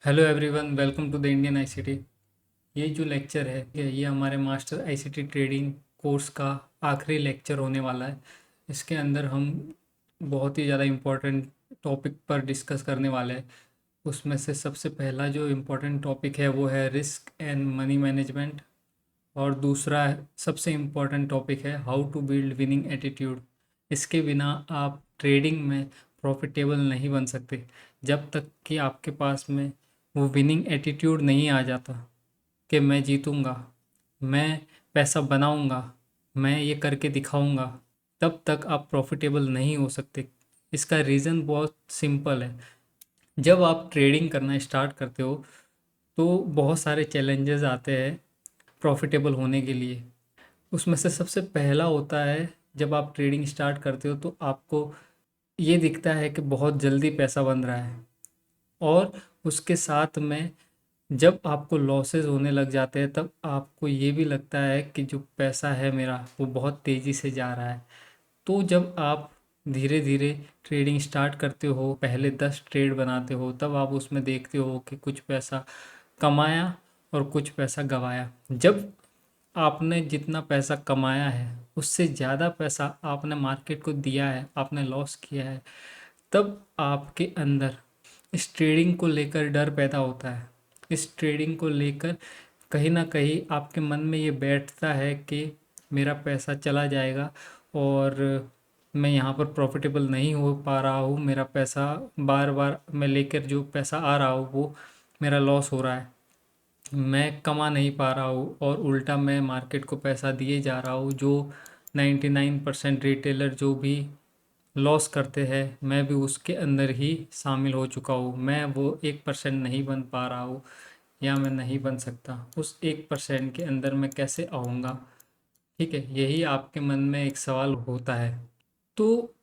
Hello everyone, welcome to the Indian ICT. ये जो lecture है ये हमारे मास्टर आईसीटी ट्रेडिंग कोर्स का आखिरी लेक्चर होने वाला है। इसके अंदर हम बहुत ही ज़्यादा इम्पोर्टेंट टॉपिक पर डिस्कस करने वाले हैं। उसमें से सबसे पहला जो इम्पोर्टेंट टॉपिक है वो है रिस्क एंड मनी मैनेजमेंट, और दूसरा सबसे इम्पोर्टेंट टॉपिक है how to build winning attitude. इसके बिना आप ट्रेडिंग में प्रॉफिटेबल नहीं बन सकते जब तक कि आपके पास में वो विनिंग एटीट्यूड नहीं आ जाता कि मैं जीतूंगा, मैं पैसा बनाऊंगा, मैं ये करके दिखाऊंगा। तब तक आप प्रॉफिटेबल नहीं हो सकते। इसका रीज़न बहुत सिंपल है। जब आप ट्रेडिंग करना स्टार्ट करते हो तो बहुत सारे चैलेंजेस आते हैं प्रॉफिटेबल होने के लिए। उसमें से सबसे पहला होता है, जब आप ट्रेडिंग स्टार्ट करते हो तो आपको ये दिखता है कि बहुत जल्दी पैसा बन रहा है, और उसके साथ में जब आपको लॉसेस होने लग जाते हैं तब आपको ये भी लगता है कि जो पैसा है मेरा वो बहुत तेज़ी से जा रहा है। तो जब आप धीरे धीरे ट्रेडिंग स्टार्ट करते हो, पहले 10 ट्रेड बनाते हो, तब आप उसमें देखते हो कि कुछ पैसा कमाया और कुछ पैसा गवाया। जब आपने जितना पैसा कमाया है उससे ज़्यादा पैसा आपने मार्केट को दिया है, आपने लॉस किया है, तब आपके अंदर इस ट्रेडिंग को लेकर डर पैदा होता है। इस ट्रेडिंग को लेकर कहीं ना कहीं आपके मन में ये बैठता है कि मेरा पैसा चला जाएगा और मैं यहाँ पर प्रॉफिटेबल नहीं हो पा रहा हूँ। मेरा पैसा बार बार मैं लेकर जो पैसा आ रहा हूँ वो मेरा लॉस हो रहा है, मैं कमा नहीं पा रहा हूँ, और उल्टा मैं मार्केट को पैसा दिए जा रहा हूँ। जो 99% रिटेलर जो भी लॉस करते हैं, मैं भी उसके अंदर ही शामिल हो चुका हूँ। मैं वो 1% नहीं बन पा रहा हूँ, या मैं नहीं बन सकता। उस 1% के अंदर मैं कैसे आऊँगा? ठीक है, यही आपके मन में एक सवाल होता है। तो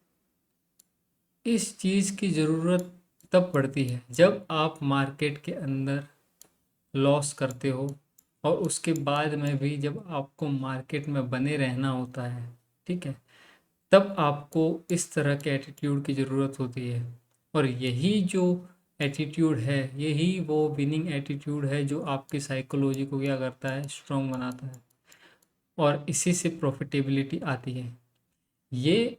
इस चीज़ की ज़रूरत तब पड़ती है जब आप मार्केट के अंदर लॉस करते हो, और उसके बाद में भी जब आपको मार्केट में बने रहना होता है। ठीक है, तब आपको इस तरह के एटीट्यूड की ज़रूरत होती है। और यही जो एटीट्यूड है, यही वो विनिंग एटीट्यूड है जो आपकी साइकोलॉजी को क्या करता है, स्ट्रॉन्ग बनाता है, और इसी से प्रॉफिटेबिलिटी आती है। ये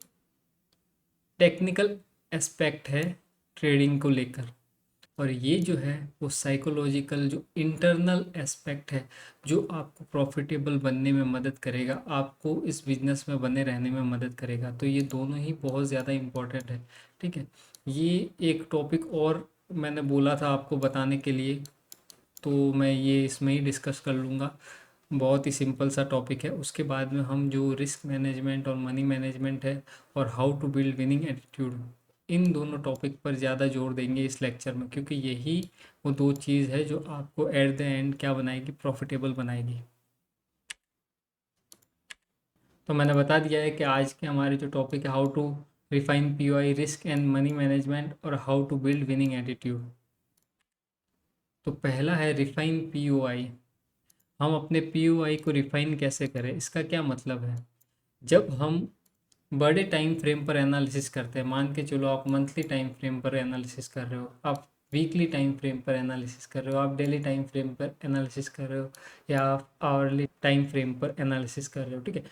टेक्निकल एस्पेक्ट है ट्रेडिंग को लेकर, और ये जो है वो साइकोलॉजिकल जो इंटरनल एस्पेक्ट है जो आपको प्रॉफिटेबल बनने में मदद करेगा, आपको इस बिजनेस में बने रहने में मदद करेगा। तो ये दोनों ही बहुत ज़्यादा इम्पोर्टेंट है। ठीक है, ये एक टॉपिक और मैंने बोला था आपको बताने के लिए, तो मैं ये इसमें ही डिस्कस कर लूँगा। बहुत ही सिंपल सा टॉपिक है। उसके बाद में हम जो रिस्क मैनेजमेंट और मनी मैनेजमेंट है, और how to build winning attitude, इन दोनों टॉपिक पर ज़्यादा जोर देंगे इस लेक्चर में, क्योंकि यही वो दो चीज़ है जो आपको एट द एंड क्या बनाएगी, प्रॉफिटेबल बनाएगी। तो मैंने बता दिया है कि आज के हमारे जो टॉपिक है, how to refine POI, risk and money management, और how to build winning attitude. तो पहला है रिफाइन पीओआई। हम अपने पीओआई को रिफाइन कैसे करें, इसका क्या मतलब है? जब हम बड़े टाइम फ्रेम पर एनालिसिस करते हैं, मान के चलो आप मंथली टाइम फ्रेम पर एनालिसिस कर रहे हो, आप वीकली टाइम फ्रेम पर एनालिसिस कर रहे हो, आप डेली टाइम फ्रेम पर एनालिसिस कर रहे हो, या आप आवरली टाइम फ्रेम पर एनालिसिस कर रहे हो। ठीक है,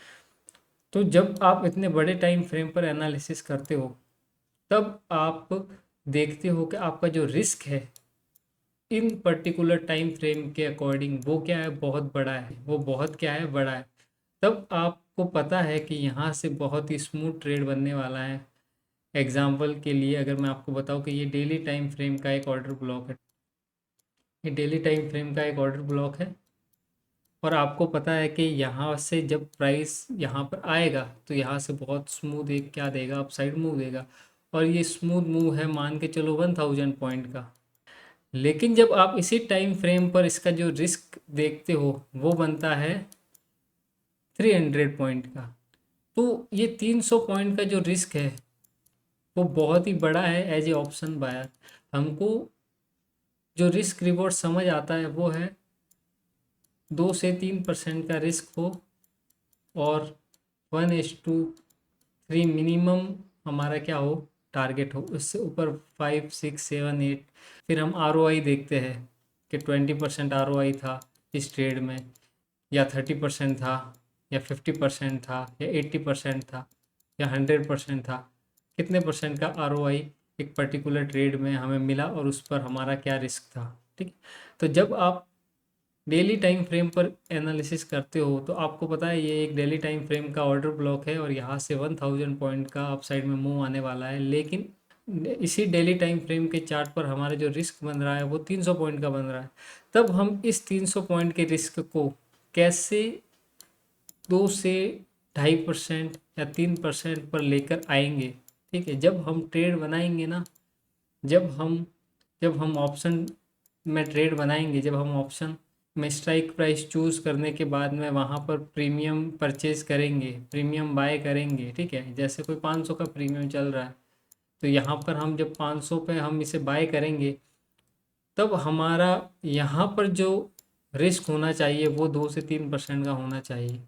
तो जब आप इतने बड़े टाइम फ्रेम पर एनालिसिस करते हो, तब आप देखते हो कि आपका जो रिस्क है इन पर्टिकुलर टाइम फ्रेम के अकॉर्डिंग वो क्या है, बहुत बड़ा है। वो बहुत क्या है, बड़ा है। तब आपको पता है कि यहाँ से बहुत ही स्मूथ ट्रेड बनने वाला है। एग्जाम्पल के लिए अगर मैं आपको बताऊं कि ये डेली टाइम फ्रेम का एक ऑर्डर ब्लॉक है, ये डेली टाइम फ्रेम का एक ऑर्डर ब्लॉक है, और आपको पता है कि यहाँ से जब प्राइस यहाँ पर आएगा तो यहाँ से बहुत स्मूथ एक क्या देगा, अपसाइड मूव देगा, और ये स्मूथ मूव है मान के चलो 1000 पॉइंट का। लेकिन जब आप इसी टाइम फ्रेम पर इसका जो रिस्क देखते हो वो बनता है 300 पॉइंट का। तो ये 300 पॉइंट का जो रिस्क है वो बहुत ही बड़ा है एज ए ऑप्शन बायर। हमको जो रिस्क रिवॉर्ड समझ आता है वो है 2 से 3% का रिस्क हो, और 1:3 मिनिमम हमारा क्या हो, टारगेट हो, उससे ऊपर 5, 6, 7, 8। फिर हम ROI देखते हैं कि 20% ROI था इस ट्रेड में, या 30% था, या 50% था, या 80% था, या 100% था। कितने परसेंट का ROI एक पर्टिकुलर ट्रेड में हमें मिला और उस पर हमारा क्या रिस्क था। ठीक। तो जब आप डेली टाइम फ्रेम पर एनालिसिस करते हो तो आपको पता है ये एक डेली टाइम फ्रेम का ऑर्डर ब्लॉक है और यहाँ से 1000 पॉइंट का अपसाइड में मूव आने वाला है। लेकिन इसी डेली टाइम फ्रेम के चार्ट पर हमारा जो रिस्क बन रहा है वो 300 पॉइंट का बन रहा है। तब हम इस 300 पॉइंट के रिस्क को कैसे 2 से 2.5% या 3% पर लेकर आएंगे। ठीक है, जब हम ट्रेड बनाएंगे ना, जब हम जब हम ऑप्शन में ट्रेड बनाएंगे, जब हम ऑप्शन में स्ट्राइक प्राइस चूज़ करने के बाद में वहाँ पर प्रीमियम परचेज करेंगे, प्रीमियम बाय करेंगे। ठीक है, जैसे कोई 500 का प्रीमियम चल रहा है तो यहाँ पर हम जब 500 पे हम इसे बाय करेंगे, तब हमारा यहाँ पर जो रिस्क होना चाहिए वो 2 से 3% का होना चाहिए।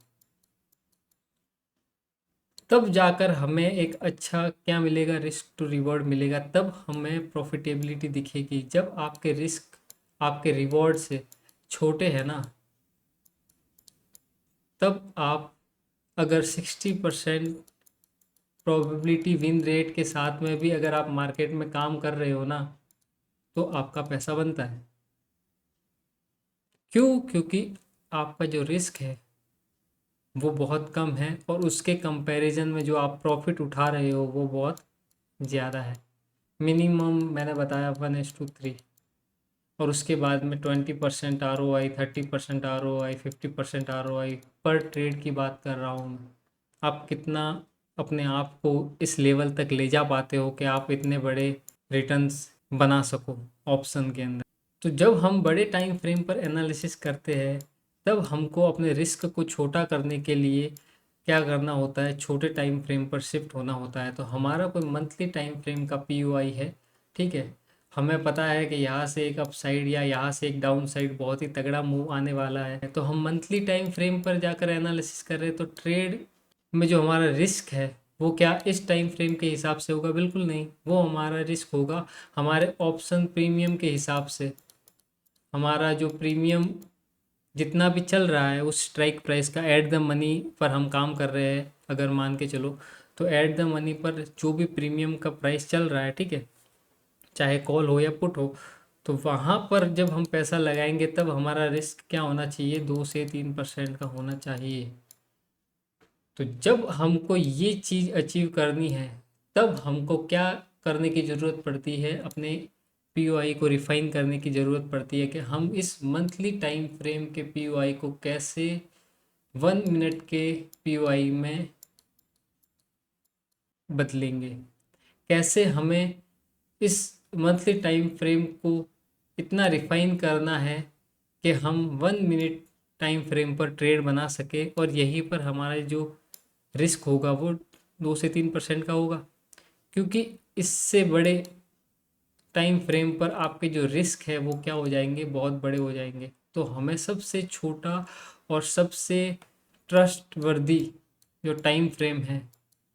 तब जाकर हमें एक अच्छा क्या मिलेगा, रिस्क टू रिवॉर्ड मिलेगा। तब हमें प्रॉफिटेबिलिटी दिखेगी। जब आपके रिस्क आपके रिवॉर्ड से छोटे हैं ना, तब आप अगर 60% प्रोबेबिलिटी विन रेट के साथ में भी अगर आप मार्केट में काम कर रहे हो ना, तो आपका पैसा बनता है। क्यों? क्योंकि आपका जो रिस्क है वो बहुत कम है और उसके कंपैरिजन में जो आप प्रॉफिट उठा रहे हो वो बहुत ज़्यादा है। मिनिमम मैंने बताया 1:3। और उसके बाद में 20% ROI, 30% ROI, 50% ROI पर ट्रेड की बात कर रहा हूँ मैं। आप कितना अपने आप को इस लेवल तक ले जा पाते हो कि आप इतने बड़े रिटर्न्स बना सको ऑप्शन के अंदर। तो जब हम बड़े टाइम फ्रेम पर एनालिसिस करते हैं तब हमको अपने रिस्क को छोटा करने के लिए क्या करना होता है, छोटे टाइम फ्रेम पर शिफ्ट होना होता है। तो हमारा कोई मंथली टाइम फ्रेम का POI है। ठीक है, हमें पता है कि यहाँ से एक अपसाइड या यहाँ से एक डाउन साइड बहुत ही तगड़ा मूव आने वाला है, तो हम मंथली टाइम फ्रेम पर जाकर एनालिसिस कर रहे हैं। तो ट्रेड में जो हमारा रिस्क है वो क्या इस टाइम फ्रेम के हिसाब से होगा? बिल्कुल नहीं। वो हमारा रिस्क होगा हमारे ऑप्शन प्रीमियम के हिसाब से। हमारा जो प्रीमियम जितना भी चल रहा है उस स्ट्राइक प्राइस का एट द मनी पर हम काम कर रहे हैं, अगर मान के चलो तो एट द मनी पर जो भी प्रीमियम का प्राइस चल रहा है, ठीक है, चाहे कॉल हो या पुट हो, तो वहाँ पर जब हम पैसा लगाएंगे तब हमारा रिस्क क्या होना चाहिए? 2 से 3% का होना चाहिए। तो जब हमको ये चीज़ अचीव करनी है तब हमको क्या करने की ज़रूरत पड़ती है? अपने POI को रिफ़ाइन करने की ज़रूरत पड़ती है कि हम इस मंथली टाइम फ्रेम के POI को कैसे 1 मिनट के POI में बदलेंगे। कैसे हमें इस मंथली टाइम फ्रेम को इतना रिफ़ाइन करना है कि हम 1 मिनट टाइम फ्रेम पर ट्रेड बना सके और यहीं पर हमारा जो रिस्क होगा वो 2 से 3% का होगा। क्योंकि इससे बड़े टाइम फ्रेम पर आपके जो रिस्क है वो क्या हो जाएंगे? बहुत बड़े हो जाएंगे। तो हमें सबसे छोटा और सबसे ट्रस्टवर्दी जो टाइम फ्रेम है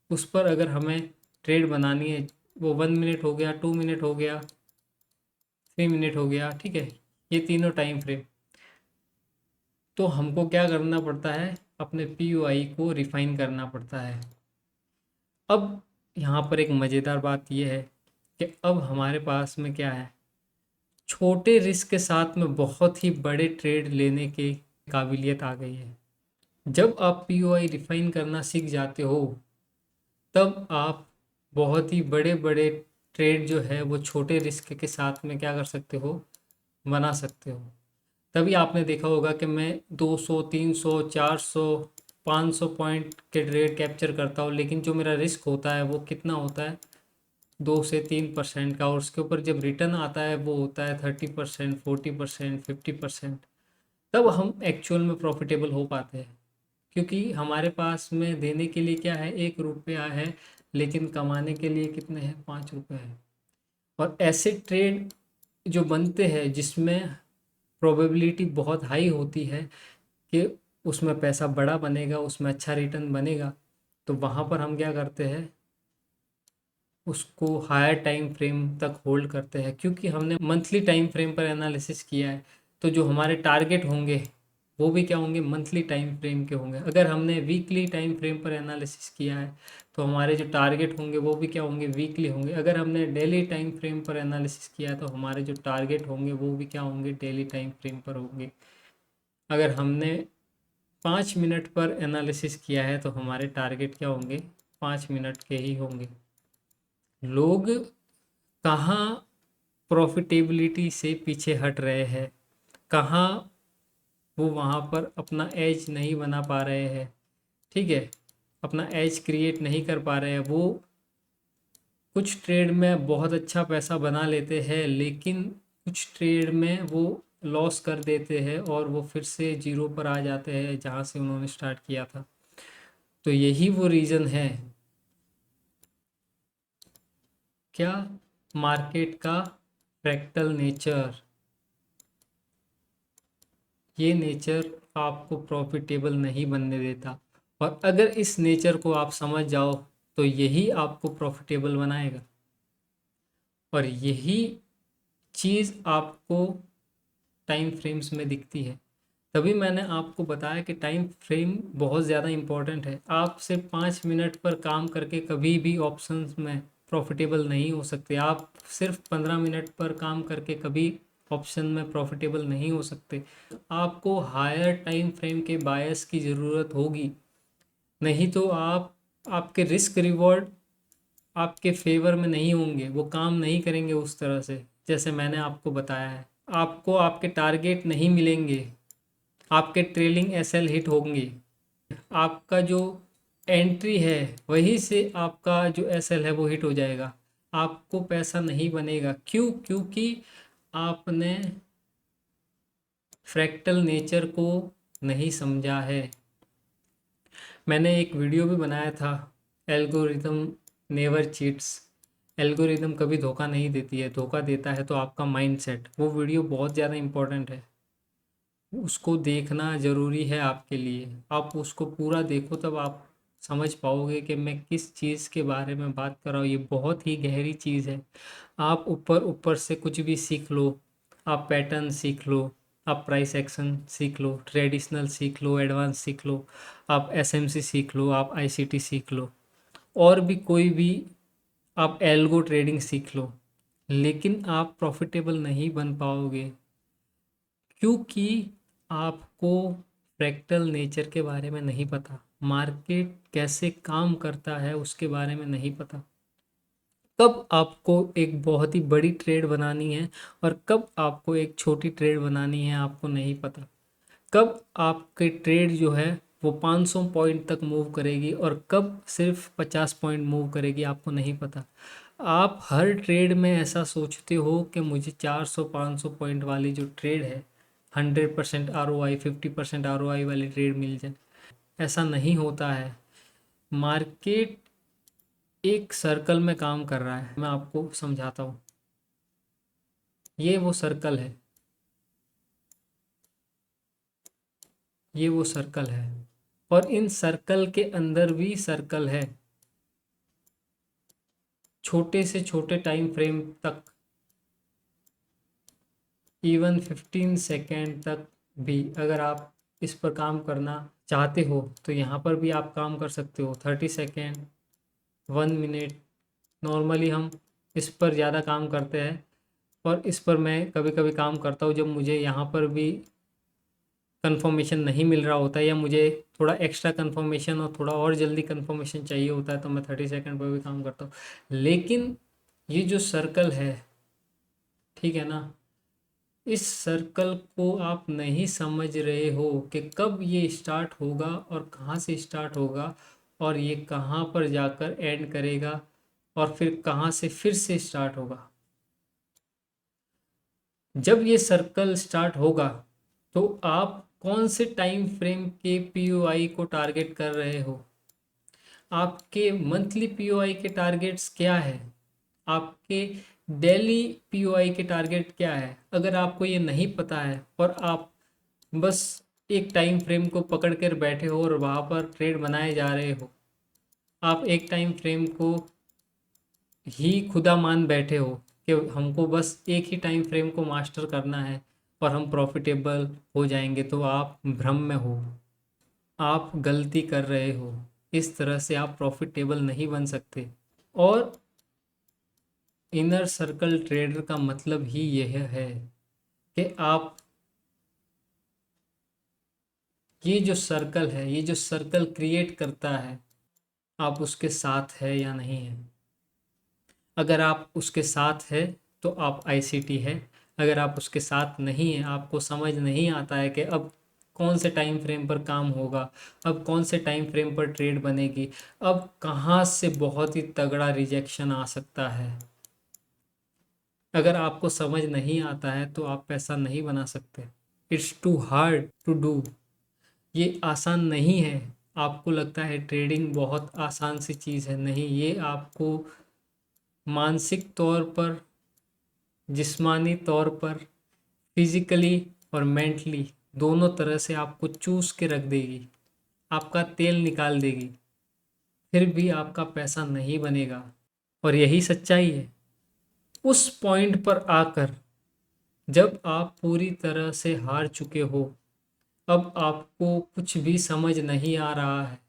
उस पर अगर हमें ट्रेड बनानी है, वो 1 मिनट हो गया, 2 मिनट हो गया, 3 मिनट हो गया, ठीक है, ये तीनों टाइम फ्रेम। तो हमको क्या करना पड़ता है? अपने POI को रिफ़ाइन करना पड़ता है। अब यहाँ पर एक मज़ेदार बात यह है कि अब हमारे पास में क्या है? छोटे रिस्क के साथ में बहुत ही बड़े ट्रेड लेने की काबिलियत आ गई है। जब आप POI रिफ़ाइन करना सीख जाते हो तब आप बहुत ही बड़े बड़े ट्रेड जो है वो छोटे रिस्क के साथ में क्या कर सकते हो? बना सकते हो। तभी आपने देखा होगा कि मैं 200, 300, 400, 500 पॉइंट के ट्रेड कैप्चर करता हूँ, लेकिन जो मेरा रिस्क होता है वो कितना होता है? 2 से 3% का। और उसके ऊपर जब रिटर्न आता है वो होता है 30%, 40%, 50%। तब हम एक्चुअल में प्रॉफिटेबल हो पाते हैं, क्योंकि हमारे पास में देने के लिए क्या है? 1 रुपया है, लेकिन कमाने के लिए कितने हैं? 5 रुपये है। और ऐसे ट्रेड जो बनते हैं जिसमें प्रोबेबिलिटी बहुत हाई होती है कि उसमें पैसा बड़ा बनेगा, उसमें अच्छा रिटर्न बनेगा, तो वहाँ पर हम क्या करते हैं? उसको हायर टाइम फ्रेम तक होल्ड करते हैं, क्योंकि हमने मंथली टाइम फ्रेम पर एनालिसिस किया है। तो जो हमारे टारगेट होंगे वो भी क्या होंगे, मंथली टाइम फ्रेम के होंगे। अगर हमने वीकली टाइम फ्रेम पर एनालिसिस किया है तो हमारे जो टारगेट होंगे वो भी क्या होंगे, वीकली होंगे। अगर हमने डेली टाइम फ्रेम पर एनालिसिस किया है तो हमारे जो टारगेट होंगे वो भी क्या होंगे, डेली टाइम फ्रेम पर होंगे। अगर हमने 5 मिनट पर एनालिसिस किया है तो हमारे टारगेट क्या होंगे, 5 मिनट के ही होंगे। लोग कहाँ प्रॉफिटेबिलिटी से पीछे हट रहे हैं, कहाँ वो वहाँ पर अपना एज नहीं बना पा रहे हैं, ठीक है, अपना एज क्रिएट नहीं कर पा रहे हैं। वो कुछ ट्रेड में बहुत अच्छा पैसा बना लेते हैं, लेकिन कुछ ट्रेड में वो लॉस कर देते हैं और वो फिर से जीरो पर आ जाते हैं जहाँ से उन्होंने स्टार्ट किया था। तो यही वो रीज़न है क्या, मार्केट का फ्रैक्टल नेचर। ये नेचर आपको प्रॉफिटेबल नहीं बनने देता, और अगर इस नेचर को आप समझ जाओ तो यही आपको प्रॉफिटेबल बनाएगा। और यही चीज़ आपको टाइम फ्रेम्स में दिखती है। तभी मैंने आपको बताया कि टाइम फ्रेम बहुत ज़्यादा इम्पोर्टेंट है। आप सिर्फ 5 मिनट पर काम करके कभी भी ऑप्शंस में प्रॉफिटेबल नहीं हो सकते। आप सिर्फ 15 मिनट पर काम करके कभी ऑप्शन में प्रॉफिटेबल नहीं हो सकते। आपको हायर टाइम फ्रेम के बायस की ज़रूरत होगी, नहीं तो आपके रिस्क रिवॉर्ड आपके फेवर में नहीं होंगे, वो काम नहीं करेंगे उस तरह से जैसे मैंने आपको बताया है। आपको आपके टारगेट नहीं मिलेंगे, आपके ट्रेलिंग एसएल हिट होंगे, आपका जो एंट्री है वहीं से आपका जो एसएल है वो हिट हो जाएगा, आपको पैसा नहीं बनेगा। क्यों? क्योंकि आपने फ्रैक्टल नेचर को नहीं समझा है। मैंने एक वीडियो भी बनाया था, एल्गोरिदम नेवर चीट्स। एल्गोरिदम कभी धोखा नहीं देती है, धोखा देता है तो आपका माइंडसेट। वो वीडियो बहुत ज़्यादा इम्पोर्टेंट है, उसको देखना ज़रूरी है आपके लिए। आप उसको पूरा देखो तब आप समझ पाओगे कि मैं किस चीज़ के बारे में बात कर रहा हूँ। ये बहुत ही गहरी चीज़ है। आप ऊपर ऊपर से कुछ भी सीख लो, आप पैटर्न सीख लो, आप प्राइस एक्शन सीख लो, ट्रेडिशनल सीख लो, एडवांस सीख लो, आप एसएमसी सीख लो, आप आईसीटी सीख लो, और भी कोई भी आप एल्गो ट्रेडिंग सीख लो, लेकिन आप प्रॉफिटेबल नहीं बन पाओगे, क्योंकि आपको फ्रैक्टल नेचर के बारे में नहीं पता, मार्केट कैसे काम करता है उसके बारे में नहीं पता। कब आपको एक बहुत ही बड़ी ट्रेड बनानी है और कब आपको एक छोटी ट्रेड बनानी है आपको नहीं पता। कब आपकी ट्रेड जो है वो 500 पॉइंट तक मूव करेगी और कब सिर्फ 50 पॉइंट मूव करेगी आपको नहीं पता। आप हर ट्रेड में ऐसा सोचते हो कि मुझे 400-500 पॉइंट वाली जो ट्रेड है, 100% ROI 50% ROI वाली ट्रेड मिल जाए। ऐसा नहीं होता है। मार्केट एक सर्कल में काम कर रहा है, मैं आपको समझाता हूँ। ये वो सर्कल है, ये वो सर्कल है, और इन सर्कल के अंदर भी सर्कल है, छोटे से छोटे टाइम फ्रेम तक, इवन 15 सेकेंड तक भी। अगर आप इस पर काम करना चाहते हो तो यहाँ पर भी आप काम कर सकते हो। 30 सेकेंड, 1 मिनट, नॉर्मली हम इस पर ज़्यादा काम करते हैं, और इस पर मैं कभी कभी काम करता हूँ जब मुझे यहाँ पर भी कंफर्मेशन नहीं मिल रहा होता है, या मुझे थोड़ा एक्स्ट्रा कंफर्मेशन और थोड़ा और जल्दी कंफर्मेशन चाहिए होता है, तो मैं 30 सेकेंड पर भी काम करता हूँ। लेकिन ये जो सर्कल है, ठीक है ना, इस सर्कल को आप नहीं समझ रहे हो कि कब ये स्टार्ट होगा और कहाँ से स्टार्ट होगा, और ये कहाँ पर जाकर एंड करेगा, और फिर कहाँ से फिर से स्टार्ट होगा। जब ये सर्कल स्टार्ट होगा तो आप कौन से टाइम फ्रेम के पीओआई को टारगेट कर रहे हो, आपके मंथली पीओआई के टारगेट्स क्या है, आपके डेली पीओआई के टारगेट क्या है। अगर आपको ये नहीं पता है और आप बस एक टाइम फ्रेम को पकड़ कर बैठे हो और वहाँ पर ट्रेड बनाए जा रहे हो, आप एक टाइम फ्रेम को ही खुदा मान बैठे हो कि हमको बस एक ही टाइम फ्रेम को मास्टर करना है और हम प्रॉफिटेबल हो जाएंगे, तो आप भ्रम में हो, आप गलती कर रहे हो। इस तरह से आप प्रॉफिटेबल नहीं बन सकते। और इनर सर्कल ट्रेडर का मतलब ही यह है कि आप ये जो सर्कल है, ये जो सर्कल क्रिएट करता है, आप उसके साथ है या नहीं है। अगर आप उसके साथ है तो आप आईसीटी है। अगर आप उसके साथ नहीं है, आपको समझ नहीं आता है कि अब कौन से टाइम फ्रेम पर काम होगा, अब कौन से टाइम फ्रेम पर ट्रेड बनेगी, अब कहाँ से बहुत ही तगड़ा रिजेक्शन आ सकता है, अगर आपको समझ नहीं आता है तो आप पैसा नहीं बना सकते। It's too hard to do. ये आसान नहीं है। आपको लगता है ट्रेडिंग बहुत आसान सी चीज़ है, नहीं, ये आपको मानसिक तौर पर, जिस्मानी तौर पर, फिजिकली और मेंटली दोनों तरह से आपको चूस के रख देगी, आपका तेल निकाल देगी, फिर भी आपका पैसा नहीं बनेगा। और यही सच्चाई है। उस पॉइंट पर आकर जब आप पूरी तरह से हार चुके हो, अब आपको कुछ भी समझ नहीं आ रहा है,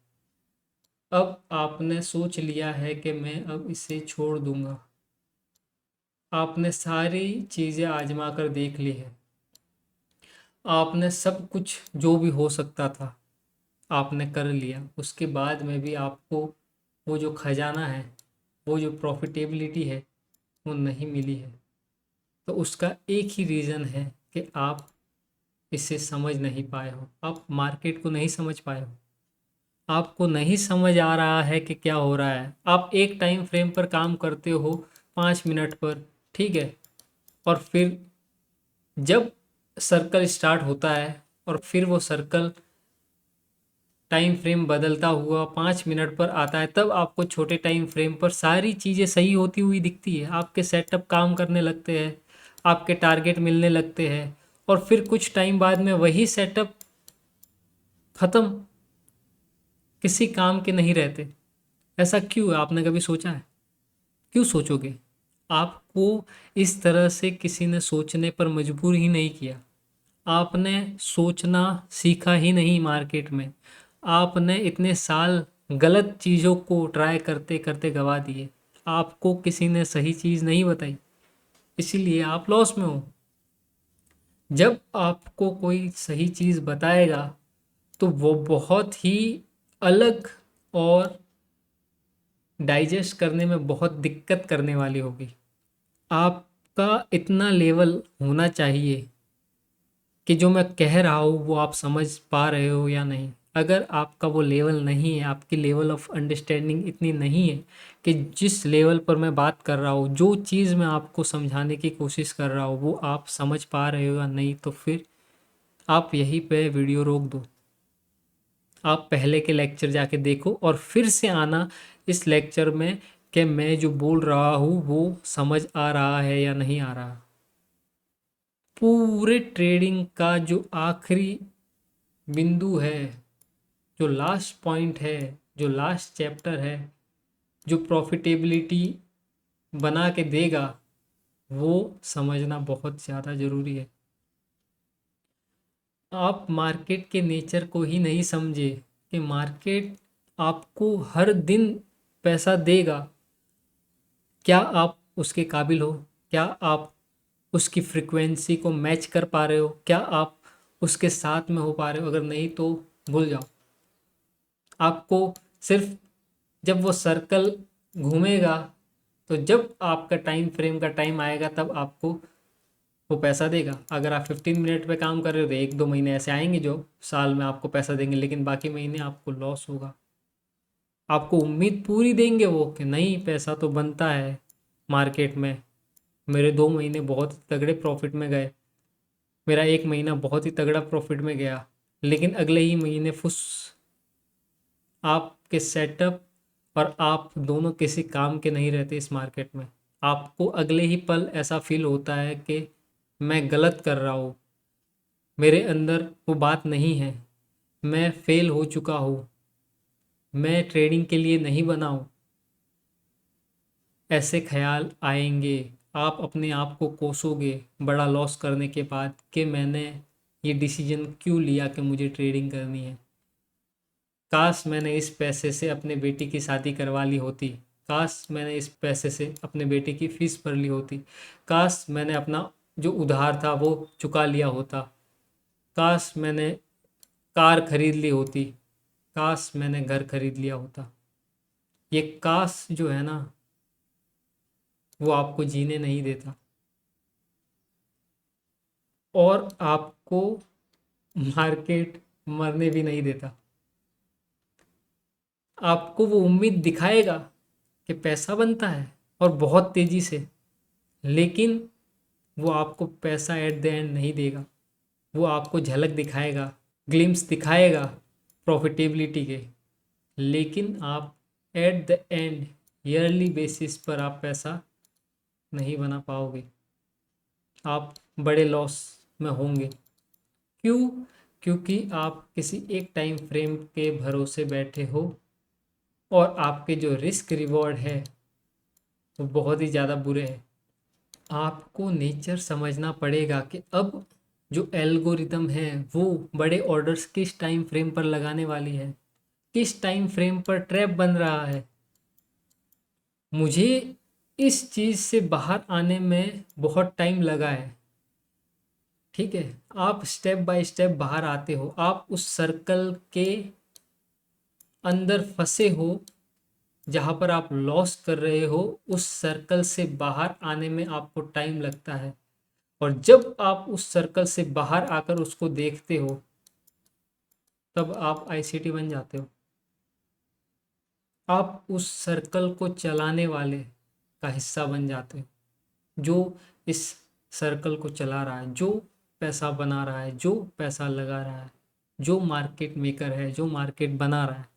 अब आपने सोच लिया है कि मैं अब इसे छोड़ दूंगा, आपने सारी चीज़ें आजमा कर देख ली है, आपने सब कुछ जो भी हो सकता था आपने कर लिया, उसके बाद में भी आपको वो जो खजाना है, वो जो प्रॉफिटेबिलिटी है, वो नहीं मिली है। तो उसका एक ही रीज़न है कि आप इसे समझ नहीं पाए हो, आप मार्केट को नहीं समझ पाए हो, आपको नहीं समझ आ रहा है कि क्या हो रहा है। आप एक टाइम फ्रेम पर काम करते हो 5 मिनट पर, ठीक है, और फिर जब सर्कल स्टार्ट होता है और फिर वो सर्कल टाइम फ्रेम बदलता हुआ 5 मिनट पर आता है, तब आपको छोटे टाइम फ्रेम पर सारी चीज़ें सही होती हुई दिखती है, आपके सेटअप काम करने लगते हैं, आपके टारगेट मिलने लगते हैं, और फिर कुछ टाइम बाद में वही सेटअप ख़त्म, किसी काम के नहीं रहते। ऐसा क्यों है, आपने कभी सोचा है? क्यों सोचोगे? आपको इस तरह से किसी ने सोचने पर मजबूर ही नहीं किया, आपने सोचना सीखा ही नहीं मार्केट में, आपने इतने साल गलत चीज़ों को ट्राई करते करते गवा दिए, आपको किसी ने सही चीज़ नहीं बताई, इसीलिए आप लॉस में हो। जब आपको कोई सही चीज़ बताएगा तो वो बहुत ही अलग और डाइजेस्ट करने में बहुत दिक्कत करने वाली होगी। आपका इतना लेवल होना चाहिए कि जो मैं कह रहा हूँ वो आप समझ पा रहे हो या नहीं। अगर आपका वो लेवल नहीं है, आपकी लेवल ऑफ अंडरस्टैंडिंग इतनी नहीं है कि जिस लेवल पर मैं बात कर रहा हूँ, जो चीज़ मैं आपको समझाने की कोशिश कर रहा हूँ वो आप समझ पा रहे हो या नहीं, तो फिर आप यहीं पे वीडियो रोक दो, आप पहले के लेक्चर जाके देखो और फिर से आना इस लेक्चर में कि मैं जो बोल रहा हूँ वो समझ आ रहा है या नहीं आ रहा। पूरे ट्रेडिंग का जो आखिरी बिंदु है, जो लास्ट पॉइंट है, जो लास्ट चैप्टर है, जो प्रॉफिटेबिलिटी बना के देगा, वो समझना बहुत ज़्यादा ज़रूरी है। आप मार्केट के नेचर को ही नहीं समझे कि मार्केट आपको हर दिन पैसा देगा। क्या आप उसके काबिल हो? क्या आप उसकी फ्रिक्वेंसी को मैच कर पा रहे हो? क्या आप उसके साथ में हो पा रहे हो? अगर नहीं तो भूल जाओ। आपको सिर्फ जब वो सर्कल घूमेगा, तो जब आपका टाइम फ्रेम का टाइम आएगा तब आपको वो पैसा देगा। अगर आप 15 मिनट पे काम कर रहे हो तो 1-2 महीने ऐसे आएंगे जो साल में आपको पैसा देंगे, लेकिन बाकी महीने आपको लॉस होगा। आपको उम्मीद पूरी देंगे वो कि नहीं, पैसा तो बनता है मार्केट में, मेरे 2 महीने बहुत ही तगड़े प्रॉफिट में गए, मेरा 1 महीना बहुत ही तगड़ा प्रॉफिट में गया, लेकिन अगले ही महीने फुस, आपके सेटअप और आप दोनों किसी काम के नहीं रहते इस मार्केट में। आपको अगले ही पल ऐसा फील होता है कि मैं गलत कर रहा हूँ, मेरे अंदर वो बात नहीं है, मैं फेल हो चुका हूँ, मैं ट्रेडिंग के लिए नहीं बना हूँ। ऐसे ख्याल आएंगे, आप अपने आप को कोसोगे बड़ा लॉस करने के बाद कि मैंने ये डिसीजन क्यों लिया कि मुझे ट्रेडिंग करनी है। काश मैंने इस पैसे से अपने बेटी की शादी करवा ली होती, काश मैंने इस पैसे से अपने बेटे की फीस भर ली होती, काश मैंने अपना जो उधार था वो चुका लिया होता, काश मैंने कार खरीद ली होती, काश मैंने घर खरीद लिया होता। ये काश जो है ना, वो आपको जीने नहीं देता और आपको मार्केट मरने भी नहीं देता। आपको वो उम्मीद दिखाएगा कि पैसा बनता है और बहुत तेज़ी से, लेकिन वो आपको पैसा एट द एंड नहीं देगा। वो आपको झलक दिखाएगा, ग्लिम्स दिखाएगा प्रॉफिटेबिलिटी के, लेकिन आप at the end yearly basis पर आप पैसा नहीं बना पाओगे, आप बड़े लॉस में होंगे। क्यों? क्योंकि आप किसी एक टाइम फ्रेम के भरोसे बैठे हो और आपके जो रिस्क रिवॉर्ड है वो बहुत ही ज़्यादा बुरे हैं। आपको नेचर समझना पड़ेगा कि अब जो एल्गोरिदम है वो बड़े ऑर्डर्स किस टाइम फ्रेम पर लगाने वाली है, किस टाइम फ्रेम पर ट्रैप बन रहा है। मुझे इस चीज़ से बाहर आने में बहुत टाइम लगा है, ठीक है। आप स्टेप बाय स्टेप बाहर आते हो, आप उस सर्कल के अंदर फंसे हो जहाँ पर आप लॉस कर रहे हो, उस सर्कल से बाहर आने में आपको टाइम लगता है। और जब आप उस सर्कल से बाहर आकर उसको देखते हो तब आप आईसीटी बन जाते हो। आप उस सर्कल को चलाने वाले का हिस्सा बन जाते हो, जो इस सर्कल को चला रहा है, जो पैसा बना रहा है, जो पैसा लगा रहा है, जो मार्केट मेकर है, जो मार्केट बना रहा है।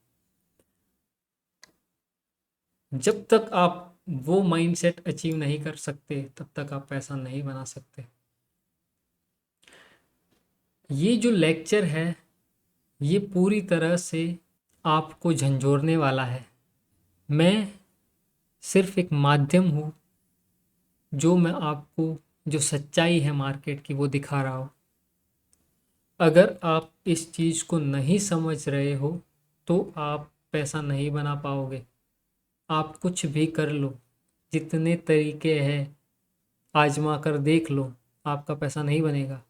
जब तक आप वो माइंडसेट अचीव नहीं कर सकते तब तक आप पैसा नहीं बना सकते। ये जो लेक्चर है ये पूरी तरह से आपको झंझोरने वाला है। मैं सिर्फ एक माध्यम हूँ जो मैं आपको जो सच्चाई है मार्केट की वो दिखा रहा हूँ। अगर आप इस चीज़ को नहीं समझ रहे हो तो आप पैसा नहीं बना पाओगे। आप कुछ भी कर लो, जितने तरीके हैं आजमा कर देख लो, आपका पैसा नहीं बनेगा,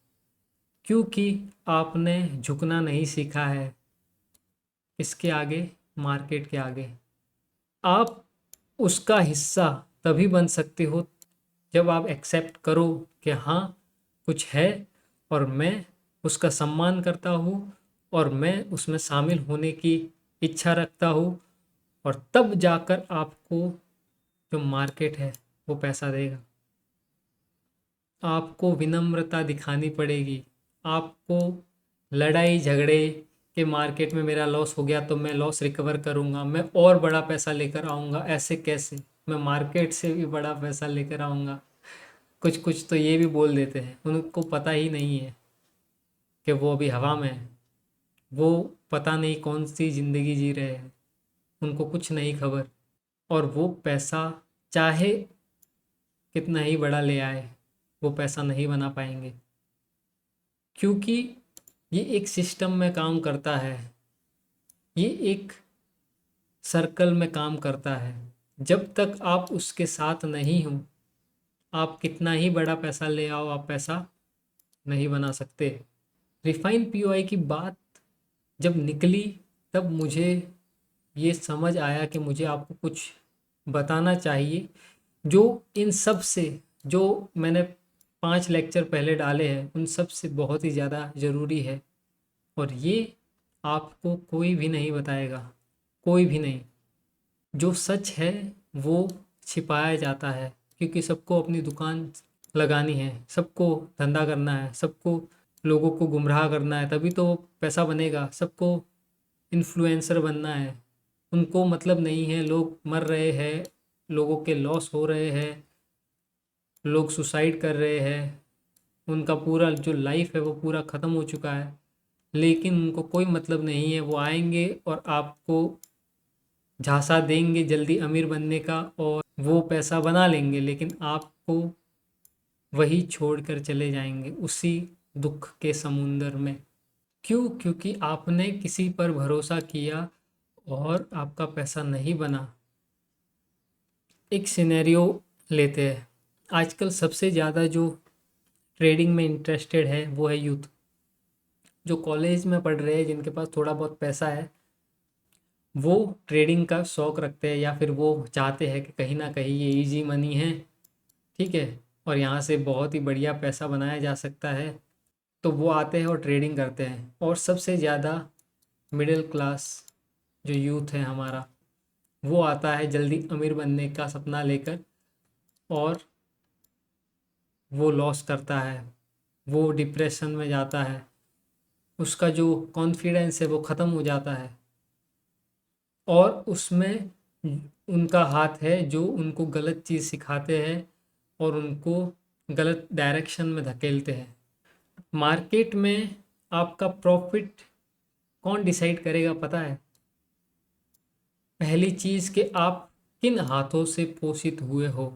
क्योंकि आपने झुकना नहीं सीखा है इसके आगे, मार्केट के आगे। आप उसका हिस्सा तभी बन सकते हो जब आप एक्सेप्ट करो कि हाँ कुछ है और मैं उसका सम्मान करता हूँ और मैं उसमें शामिल होने की इच्छा रखता हूँ, और तब जाकर आपको जो मार्केट है वो पैसा देगा। आपको विनम्रता दिखानी पड़ेगी, आपको लड़ाई झगड़े के मार्केट में मेरा लॉस हो गया तो मैं लॉस रिकवर करूंगा, मैं और बड़ा पैसा लेकर आऊंगा, ऐसे कैसे, मैं मार्केट से भी बड़ा पैसा लेकर आऊंगा। कुछ कुछ तो ये भी बोल देते हैं, उनको पता ही नहीं है कि वो अभी हवा में है, वो पता नहीं कौन सी ज़िंदगी जी रहे हैं, उनको कुछ नहीं खबर। और वो पैसा चाहे कितना ही बड़ा ले आए वो पैसा नहीं बना पाएंगे, क्योंकि ये एक सिस्टम में काम करता है, ये एक सर्कल में काम करता है। जब तक आप उसके साथ नहीं हो, आप कितना ही बड़ा पैसा ले आओ, आप पैसा नहीं बना सकते। रिफाइन पीओआई की बात जब निकली तब मुझे ये समझ आया कि मुझे आपको कुछ बताना चाहिए जो इन सब से, जो मैंने 5 लेक्चर पहले डाले हैं उन सब से बहुत ही ज़्यादा ज़रूरी है। और ये आपको कोई भी नहीं बताएगा, कोई भी नहीं। जो सच है वो छिपाया जाता है, क्योंकि सबको अपनी दुकान लगानी है, सबको धंधा करना है, सबको लोगों को गुमराह करना है, तभी तो पैसा बनेगा। सबको इन्फ्लुएंसर बनना है, उनको मतलब नहीं है लोग मर रहे हैं, लोगों के लॉस हो रहे हैं, लोग सुसाइड कर रहे हैं, उनका पूरा जो लाइफ है वो पूरा ख़त्म हो चुका है, लेकिन उनको कोई मतलब नहीं है। वो आएंगे और आपको झांसा देंगे जल्दी अमीर बनने का और वो पैसा बना लेंगे, लेकिन आपको वही छोड़कर चले जाएंगे उसी दुख के समुंदर में। क्यों? क्योंकि आपने किसी पर भरोसा किया और आपका पैसा नहीं बना। एक सिनेरियो लेते हैं। आजकल सबसे ज़्यादा जो ट्रेडिंग में इंटरेस्टेड है वो है यूथ, जो कॉलेज में पढ़ रहे हैं, जिनके पास थोड़ा बहुत पैसा है। वो ट्रेडिंग का शौक़ रखते हैं, या फिर वो चाहते हैं कि कहीं ना कहीं ये इजी मनी है, ठीक है, और यहाँ से बहुत ही बढ़िया पैसा बनाया जा सकता है। तो वो आते हैं और ट्रेडिंग करते हैं। और सबसे ज़्यादा मिडिल क्लास जो यूथ है हमारा, वो आता है जल्दी अमीर बनने का सपना लेकर, और वो लॉस करता है, वो डिप्रेशन में जाता है, उसका जो कॉन्फिडेंस है वो ख़त्म हो जाता है। और उसमें उनका हाथ है जो उनको गलत चीज़ सिखाते हैं और उनको गलत डायरेक्शन में धकेलते हैं। मार्केट में आपका प्रॉफिट कौन डिसाइड करेगा पता है? पहली चीज़ कि आप किन हाथों से पोषित हुए हो।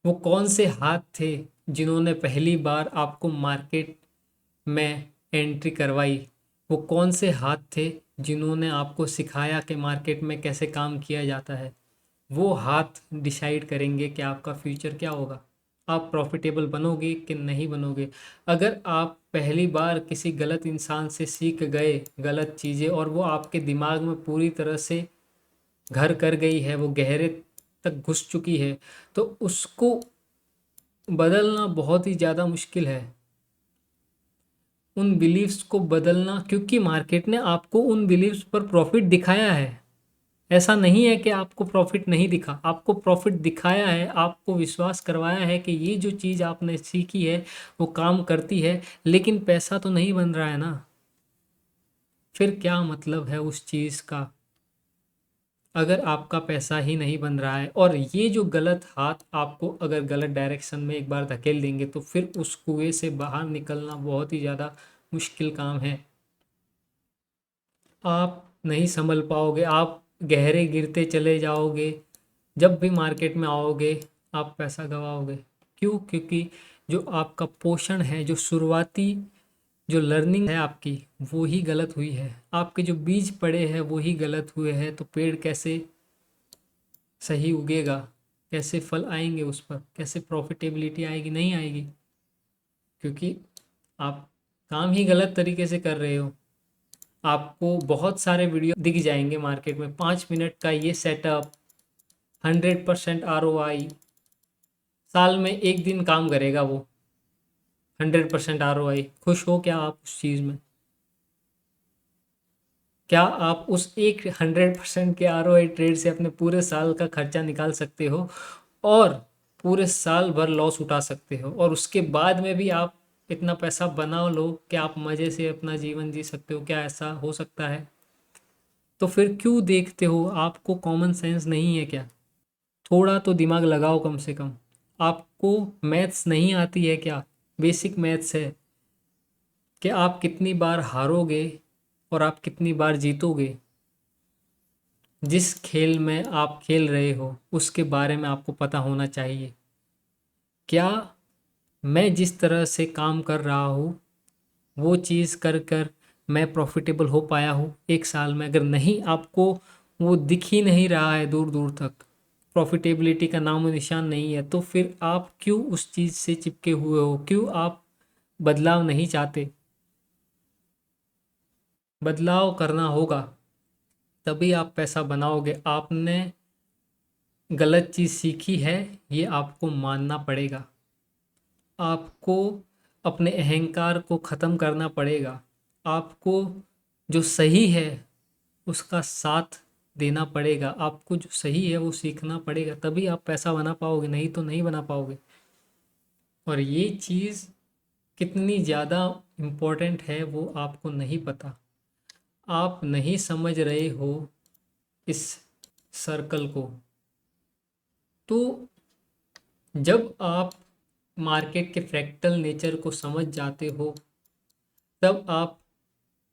वो कौन से हाथ थे जिन्होंने पहली बार आपको मार्केट में एंट्री करवाई। वो कौन से हाथ थे जिन्होंने आपको सिखाया कि मार्केट में कैसे काम किया जाता है। वो हाथ डिसाइड करेंगे कि आपका फ्यूचर क्या होगा, आप प्रॉफिटेबल बनोगे कि नहीं बनोगे। अगर आप पहली बार किसी गलत इंसान से सीख गए गलत चीज़ें, और वो आपके दिमाग में पूरी तरह से घर कर गई है, वो गहरे तक घुस चुकी है, तो उसको बदलना बहुत ही ज़्यादा मुश्किल है। उन बिलीव्स को बदलना, क्योंकि मार्केट ने आपको उन बिलीव्स पर प्रॉफिट दिखाया है। ऐसा नहीं है कि आपको प्रॉफिट नहीं दिखा, आपको प्रॉफिट दिखाया है, आपको विश्वास करवाया है कि ये जो चीज़ आपने सीखी है वो काम करती है, लेकिन पैसा तो नहीं बन रहा है ना। फिर क्या मतलब है उस चीज़ का, अगर आपका पैसा ही नहीं बन रहा है। और ये जो गलत हाथ आपको अगर गलत डायरेक्शन में एक बार धकेल देंगे, तो फिर उस कुएं से बाहर निकलना बहुत ही ज़्यादा मुश्किल काम है। आप नहीं संभल पाओगे, आप गहरे गिरते चले जाओगे। जब भी मार्केट में आओगे आप पैसा गंवाओगे। क्यों? क्योंकि जो आपका पोषण है, जो शुरुआती जो लर्निंग है आपकी, वो ही गलत हुई है। आपके जो बीज पड़े हैं वो ही गलत हुए हैं, तो पेड़ कैसे सही उगेगा, कैसे फल आएंगे उस पर, कैसे प्रॉफिटेबिलिटी आएगी? नहीं आएगी, क्योंकि आप काम ही गलत तरीके से कर रहे हो। आपको बहुत सारे वीडियो दिख जाएंगे मार्केट में, 5 मिनट का ये सेटअप, 100% ROI, साल में एक दिन काम करेगा वो, 100% ROI। खुश हो क्या आप उस चीज़ में? क्या आप उस एक 100% के ROI ट्रेड से अपने पूरे साल का खर्चा निकाल सकते हो और पूरे साल भर लॉस उठा सकते हो, और उसके बाद में भी आप इतना पैसा बना लो कि आप मज़े से अपना जीवन जी सकते हो? क्या ऐसा हो सकता है? तो फिर क्यों देखते हो? आपको कॉमन सेंस नहीं है क्या? थोड़ा तो दिमाग लगाओ कम से कम। आपको मैथ्स नहीं आती है क्या? बेसिक मैथ्स है कि आप कितनी बार हारोगे और आप कितनी बार जीतोगे। जिस खेल में आप खेल रहे हो उसके बारे में आपको पता होना चाहिए। क्या मैं जिस तरह से काम कर रहा हूँ वो चीज़ कर कर मैं प्रॉफिटेबल हो पाया हूँ एक साल में? अगर नहीं, आपको वो दिख ही नहीं रहा है, दूर दूर तक प्रॉफिटेबिलिटी का नामो निशान नहीं है, तो फिर आप क्यों उस चीज़ से चिपके हुए हो? क्यों आप बदलाव नहीं चाहते? बदलाव करना होगा, तभी आप पैसा बनाओगे। आपने गलत चीज़ सीखी है, ये आपको मानना पड़ेगा। आपको अपने अहंकार को ख़त्म करना पड़ेगा। आपको जो सही है उसका साथ देना पड़ेगा। आपको जो सही है वो सीखना पड़ेगा, तभी आप पैसा बना पाओगे, नहीं तो नहीं बना पाओगे। और ये चीज़ कितनी ज़्यादा इम्पोर्टेंट है वो आपको नहीं पता। आप नहीं समझ रहे हो इस सर्कल को। तो जब आप मार्केट के फ्रैक्टल नेचर को समझ जाते हो, तब आप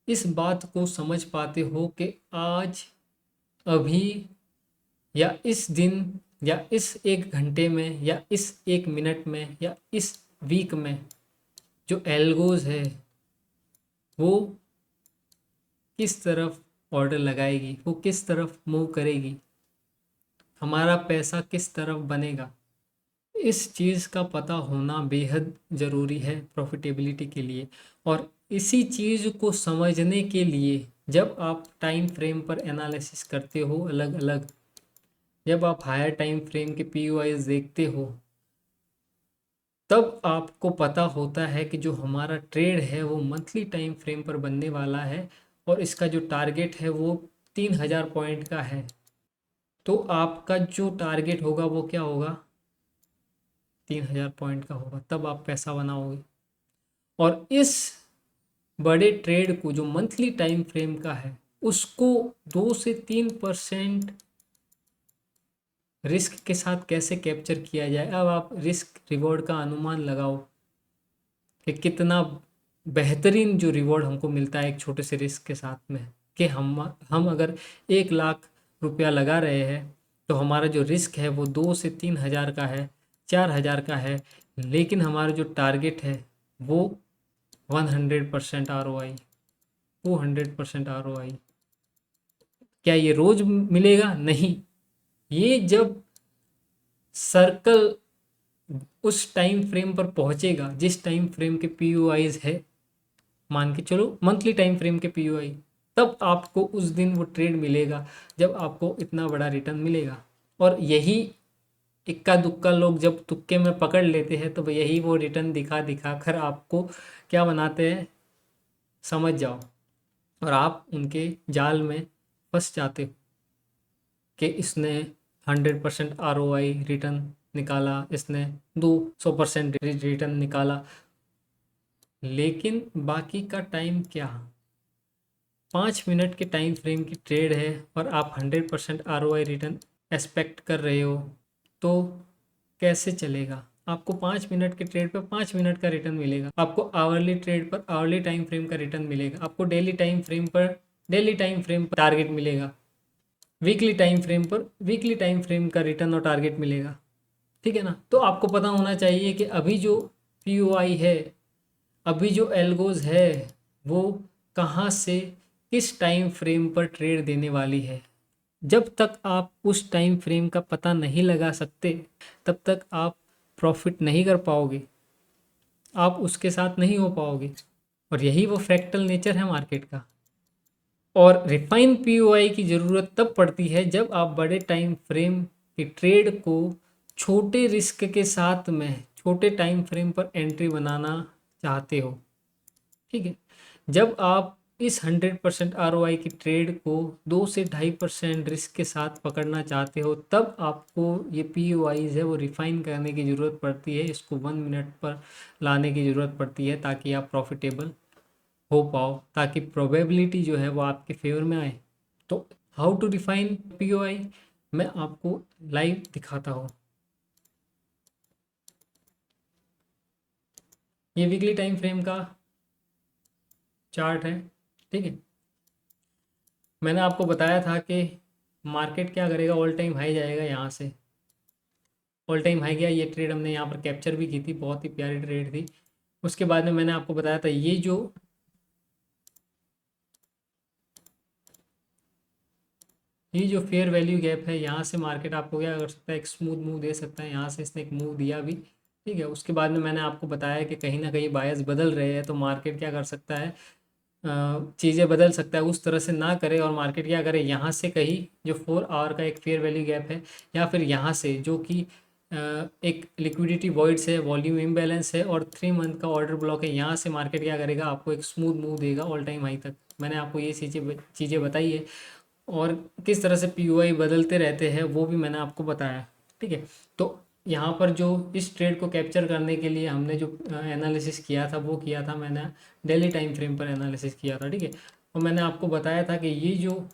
इस बात को समझ पाते हो कि आज, अभी या इस दिन या इस 1 घंटे में या इस 1 मिनट में या इस वीक में जो एल्गोज है वो किस तरफ ऑर्डर लगाएगी, वो किस तरफ मूव करेगी, हमारा पैसा किस तरफ बनेगा, इस चीज़ का पता होना बेहद ज़रूरी है प्रॉफिटेबिलिटी के लिए। और इसी चीज़ को समझने के लिए जब आप टाइम फ्रेम पर एनालिसिस करते हो अलग अलग, जब आप हायर टाइम फ्रेम के पीओआईज देखते हो, तब आपको पता होता है कि जो हमारा ट्रेड है वो मंथली टाइम फ्रेम पर बनने वाला है और इसका जो टारगेट है वो 3000 पॉइंट का है। तो आपका जो टारगेट होगा वो क्या होगा, 3000 पॉइंट का होगा, तब आप पैसा बनाओगे। और इस बड़े ट्रेड को जो मंथली टाइम फ्रेम का है उसको 2 से 3% रिस्क के साथ कैसे कैप्चर किया जाए। अब आप रिस्क रिवॉर्ड का अनुमान लगाओ कि कितना बेहतरीन जो रिवॉर्ड हमको मिलता है एक छोटे से रिस्क के साथ में, कि हम अगर 1 लाख रुपया लगा रहे हैं तो हमारा जो रिस्क है वो 2 से 3 हज़ार का है, 4 हज़ार का है, लेकिन हमारा जो टारगेट है वो 100% ROI, 200% ROI। क्या ये रोज मिलेगा? नहीं। ये जब सर्कल उस टाइम फ्रेम पर पहुंचेगा जिस टाइम फ्रेम के पीयूआईज है, मान के चलो मंथली टाइम फ्रेम के पीयूआई, तब आपको उस दिन वो ट्रेड मिलेगा जब आपको इतना बड़ा रिटर्न मिलेगा। और यही इक्का दुक्का लोग जब तुक्के में पकड़ लेते हैं तो यही वो रिटर्न दिखा दिखा कर आपको क्या बनाते हैं, समझ जाओ, और आप उनके जाल में फंस जाते हो कि इसने 100% ROI रिटर्न निकाला, इसने 200% रिटर्न निकाला, लेकिन बाकी का टाइम क्या, 5 मिनट के टाइम फ्रेम की ट्रेड है और आप 100% ROI रिटर्न एक्सपेक्ट कर रहे हो तो कैसे चलेगा। आपको 5 मिनट के ट्रेड पर 5 मिनट का रिटर्न मिलेगा, आपको आवरली ट्रेड पर आवरली टाइम फ्रेम का रिटर्न मिलेगा, आपको डेली टाइम फ्रेम पर डेली टाइम फ्रेम पर टारगेट मिलेगा, वीकली टाइम फ्रेम पर वीकली टाइम फ्रेम का रिटर्न और टारगेट मिलेगा। ठीक है ना। तो आपको पता होना चाहिए कि अभी जो पीओआई है, अभी जो एल्गोज है, वो कहाँ से किस टाइम फ्रेम पर ट्रेड देने वाली है। जब तक आप उस टाइम फ्रेम का पता नहीं लगा सकते तब तक आप प्रॉफिट नहीं कर पाओगे, आप उसके साथ नहीं हो पाओगे। और यही वो फ्रैक्टल नेचर है मार्केट का। और रिफाइन पीओआई की ज़रूरत तब पड़ती है जब आप बड़े टाइम फ्रेम के ट्रेड को छोटे रिस्क के साथ में छोटे टाइम फ्रेम पर एंट्री बनाना चाहते हो। ठीक है। जब आप इस 100% ROI की ट्रेड को 2 से 2.5% रिस्क के साथ पकड़ना चाहते हो तब आपको ये पीओआईज है वो रिफाइन करने की ज़रूरत पड़ती है, इसको 1 मिनट पर लाने की ज़रूरत पड़ती है ताकि आप प्रॉफिटेबल हो पाओ, ताकि प्रोबेबिलिटी जो है वो आपके फेवर में आए। तो हाउ टू डिफाइन पीओआई मैं आपको लाइव दिखाता हूँ। ये वीकली टाइम फ्रेम का चार्ट है। ठीक है। मैंने आपको बताया था कि मार्केट क्या करेगा, ऑल टाइम हाई जाएगा, यहाँ से ऑल टाइम हाई गया। ये ट्रेड हमने यहाँ पर कैप्चर भी की थी, बहुत ही प्यारी ट्रेड थी। उसके बाद में मैंने आपको बताया था ये जो फेयर वैल्यू गैप है, यहाँ से मार्केट आपको क्या कर सकता है, एक स्मूथ मूव दे सकता है। यहाँ से इसने एक मूव दिया भी। ठीक है। उसके बाद में मैंने आपको बताया कि कहीं ना कहीं बायस बदल रहे हैं तो मार्केट क्या कर सकता है, चीज़ें बदल सकता है, उस तरह से ना करे और मार्केट क्या करे, यहाँ से कहीं जो 4 आवर का एक फेयर वैल्यू गैप है या फिर यहाँ से जो कि एक लिक्विडिटी वॉइड्स है, वॉल्यूम इम्बैलेंस है और 3 मंथ का ऑर्डर ब्लॉक है, यहाँ से मार्केट क्या करेगा, आपको एक स्मूथ मूव देगा ऑल टाइम हाई तक। मैंने आपको ये चीज़ें बताई है और किस तरह से पीओआई बदलते रहते हैं वो भी मैंने आपको बताया। ठीक है। तो यहाँ पर जो इस ट्रेड को कैप्चर करने के लिए हमने जो एनालिसिस किया था वो किया था मैंने डेली टाइम फ्रेम पर एनालिसिस किया था। ठीक है। और मैंने आपको बताया था कि ये जो